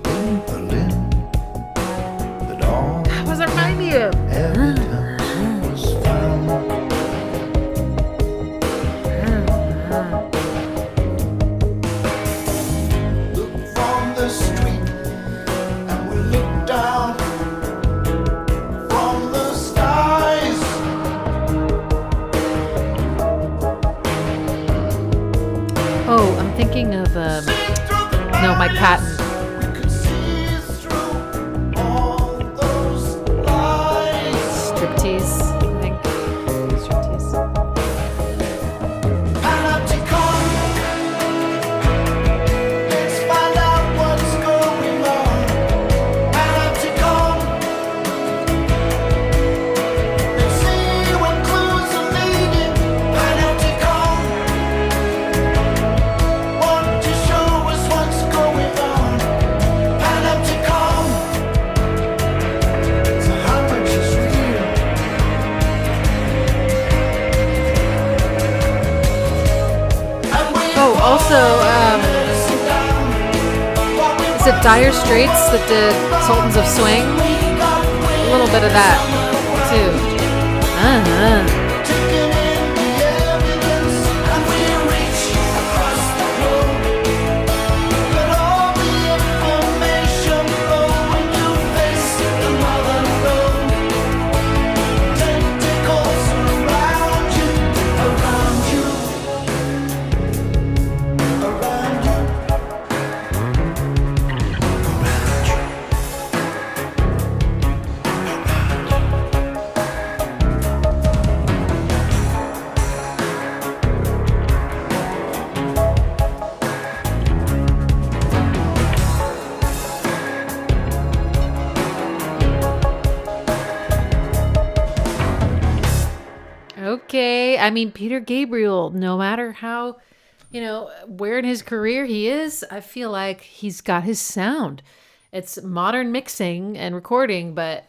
in Berlin that all What does that remind me of? evidence was found. Look from the street and we look down from the skies. Oh, I'm thinking of no, Mike Patton. We could see through all those lies. Striptease, I think. Striptease. Panopticon. Let's find out what's going on. Panopticon. Let's see what clues are leading. Panopticon. Won't you show us what's going on? Panopticon. So how much is real? And we Oh, also, sit down while we is it Dire Straits that did Sultans of Swing? A little bit of that, too. taking in the evidence, and we reach across the globe. Got all the information flowing to face another road. Tentacles around you, around you, around you, Okay, I mean, Peter Gabriel, no matter how, where in his career he is, I feel like he's got his sound. It's modern mixing and recording, but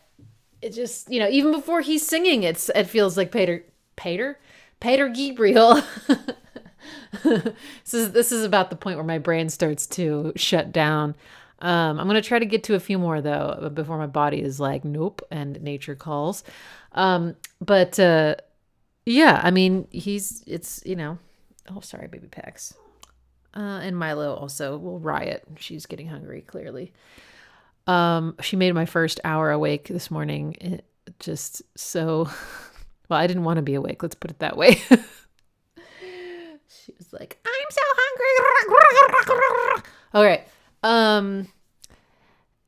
it just, even before he's singing, it feels like Peter Gabriel. This is about the point where my brain starts to shut down. I'm going to try to get to a few more though, before my body is like, nope, and nature calls. But yeah, I mean, oh, sorry, baby Pax. And Milo also will riot. She's getting hungry, clearly. She made my first hour awake this morning. It just so, well, I didn't want to be awake. Let's put it that way. She was like, I'm so hungry. All right.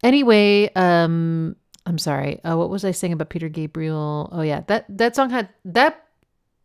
Anyway, I'm sorry. What was I saying about Peter Gabriel? Oh yeah, that song had that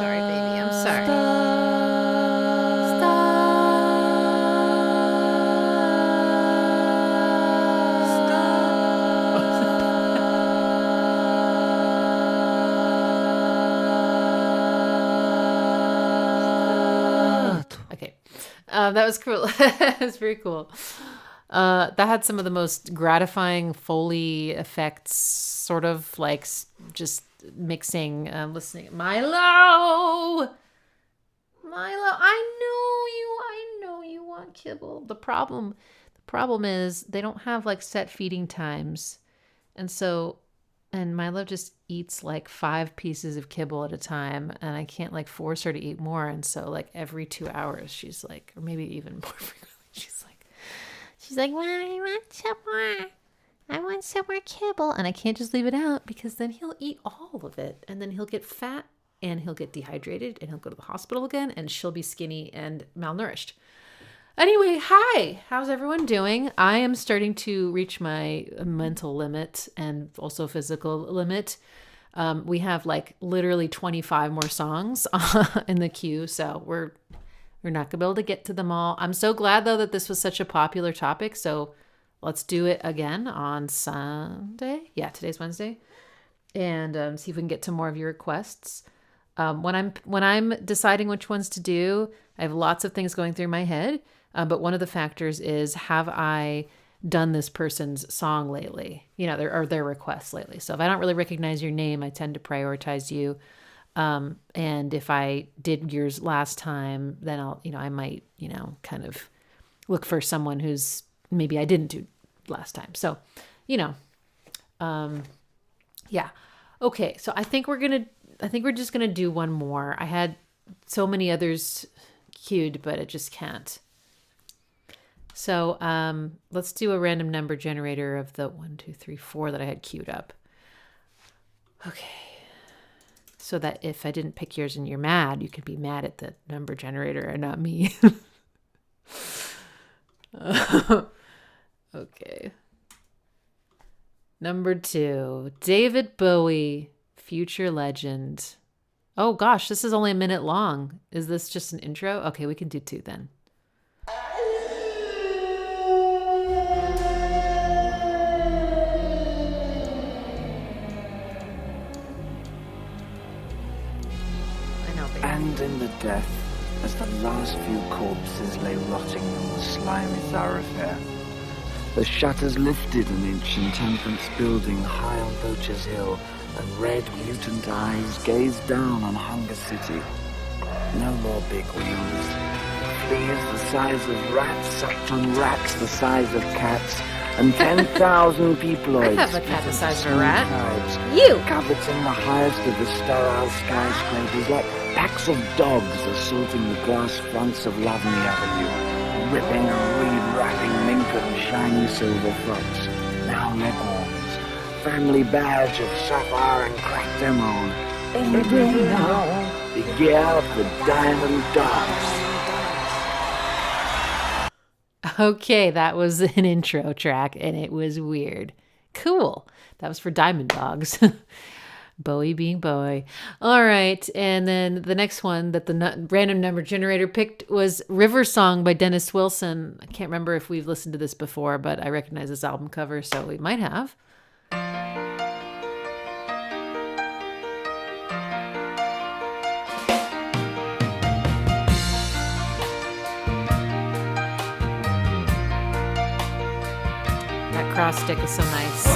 Sorry, baby. I'm sorry. Okay. That was cool. That was very cool. That had some of the most gratifying Foley effects, sort of like just mixing, listening. Milo, I know you want kibble. The problem is they don't have like set feeding times, and Milo just eats like 5 pieces of kibble at a time, and I can't like force her to eat more. And so like every 2 hours, she's like, or maybe even more frequently, she's like, well, I want some more. I want some more kibble. And I can't just leave it out because then he'll eat all of it. And then he'll get fat and he'll get dehydrated and he'll go to the hospital again and she'll be skinny and malnourished. Anyway, hi. How's everyone doing? I am starting to reach my mental limit and also physical limit. We have like literally 25 more songs in the queue, so we're not gonna be able to get to them all. I'm so glad though that this was such a popular topic. So let's do it again on Sunday. Yeah, today's Wednesday, and see if we can get to more of your requests. When I'm deciding which ones to do, I have lots of things going through my head. But one of the factors is, have I done this person's song lately? You know, their requests lately. So if I don't really recognize your name, I tend to prioritize you. And if I did yours last time, then I might, kind of look for someone who's maybe I didn't do last time. So, yeah. Okay. So I think we're just gonna do one more. I had so many others queued, but it just can't. So let's do a random number generator of the 1, 2, 3, 4 that I had queued up. Okay. So that if I didn't pick yours and you're mad, you could be mad at the number generator and not me. Okay. Number 2, David Bowie, Future Legend. Oh gosh, this is only a minute long. Is this just an intro? Okay, we can do 2 then. And in the death, as the last few corpses lay rotting in the slimy thoroughfare, the shutters lifted an ancient temperance building high on Poacher's Hill, and red mutant eyes gazed down on Hunger City. No more big wheels. Fleas the size of rats sucked on rats the size of cats, and 10,000 peoploids. I have a cat the size of a rat. You! Coveting the highest of the sterile skyscrapers like packs of dogs assaulting the glass fronts of Lovely Avenue, ripping and re-wrapping mink and shiny silver fronts. Now leghorns, family badge of sapphire and cracked emerald. Any day now, the gear of the diamond dogs. Okay, that was an intro track, and it was weird. Cool. That was for Diamond Dogs. Bowie being Bowie. All right, and then the next one that the random number generator picked was River Song by Dennis Wilson. I can't remember if we've listened to this before, but I recognize this album cover, so we might have. Cross stick is so nice.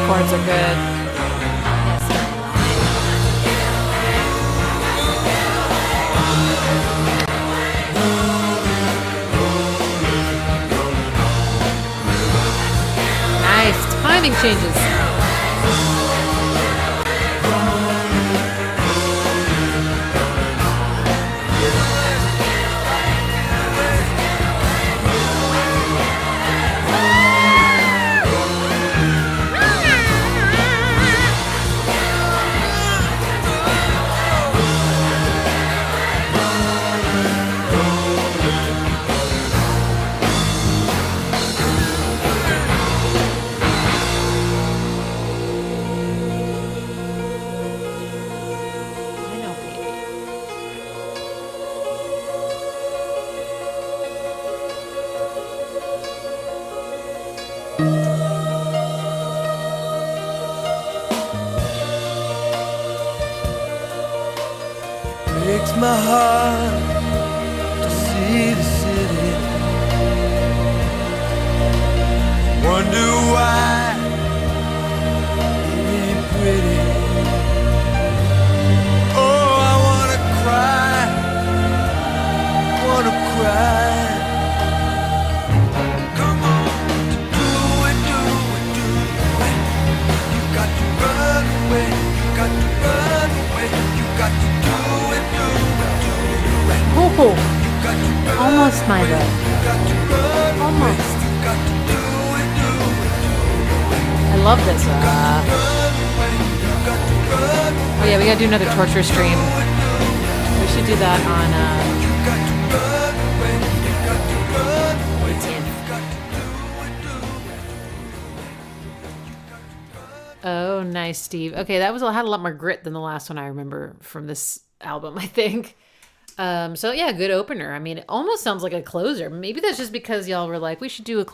Chords are good. Nice timing changes. my heart to see the city. Wonder why it ain't pretty. Oh, I wanna cry, wanna cry. Come on, do it, do it, do it. You got to run away, you got to run away, you got to do it, do it, do it. Oh, You got to run almost my away, love. you got to run away, Almost. you got to do it, do it, do it. I love this. Run away, you got to run away. Oh yeah, we gotta do another torture stream. We should do that on You got to run away, you got to run away, 18th. you got to do it, do it. Oh, nice, Steve. Okay, that had a lot more grit than the last one I remember from this album, I think. So yeah, good opener. I mean, it almost sounds like a closer. Maybe that's just because y'all were like, we should do a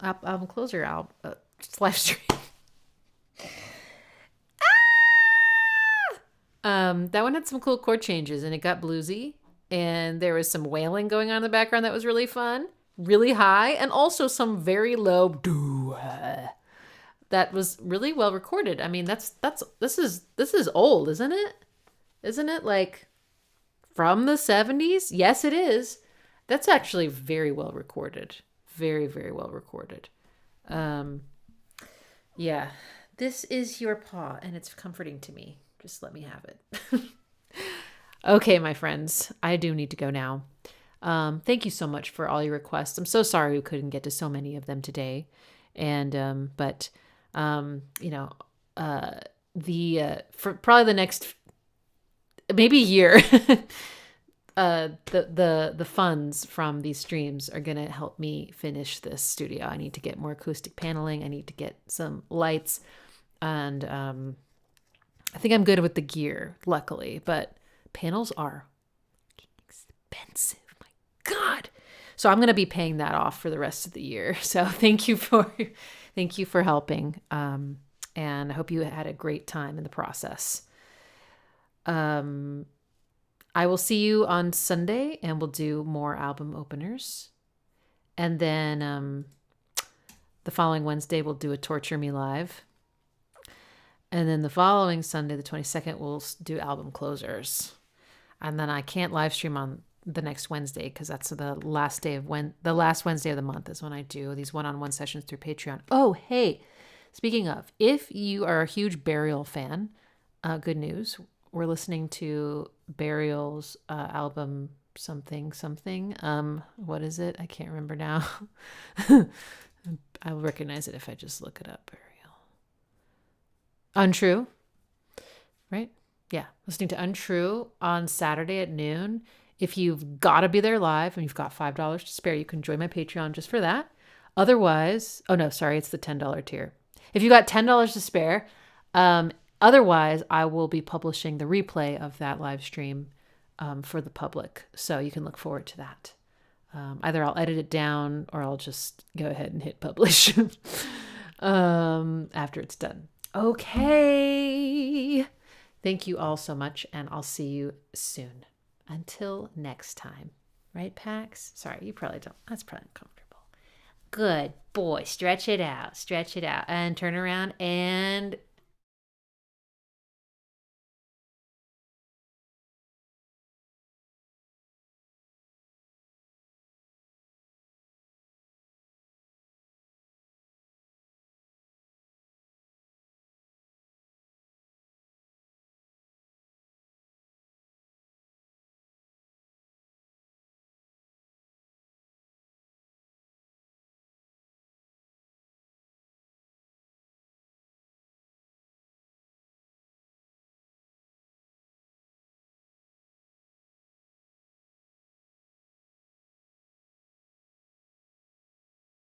album closer live stream. That one had some cool chord changes and it got bluesy, and there was some wailing going on in the background that was really fun, really high, and also some very low doo. That was really well recorded. I mean, this is old, isn't it? Isn't it like from the 70s? Yes, it is. That's actually very well recorded. Very, very well recorded. Yeah. This is your paw, and it's comforting to me. Just let me have it. Okay, my friends. I do need to go now. Thank you so much for all your requests. I'm so sorry we couldn't get to so many of them today. And for probably the next maybe year, the funds from these streams are gonna help me finish this studio. I need to get more acoustic paneling. I need to get some lights, and I think I'm good with the gear, luckily. But panels are expensive. My God. So I'm gonna be paying that off for the rest of the year. So thank you for helping. And I hope you had a great time in the process. I will see you on Sunday, and we'll do more album openers. And then the following Wednesday, we'll do a Torture Me Live. And then the following Sunday, the 22nd, we'll do album closers. And then I can't live stream on the next Wednesday because that's the last Wednesday of the month is when I do these one-on-one sessions through Patreon. Oh, hey, speaking of, if you are a huge Burial fan, good news. We're listening to Burial's album something. What is it? I can't remember now. I'll recognize it if I just look it up. Burial. Untrue. Right? Yeah. Listening to Untrue on Saturday at noon. If you've got to be there live and you've got $5 to spare, you can join my Patreon just for that. Otherwise, oh no, sorry, it's the $10 tier. If you got $10 to spare, otherwise, I will be publishing the replay of that live stream for the public. So you can look forward to that. Either I'll edit it down or I'll just go ahead and hit publish after it's done. Okay. Thank you all so much, and I'll see you soon. Until next time. Right, Pax? Sorry, you probably don't. That's probably uncomfortable. Good boy. Stretch it out. And turn around and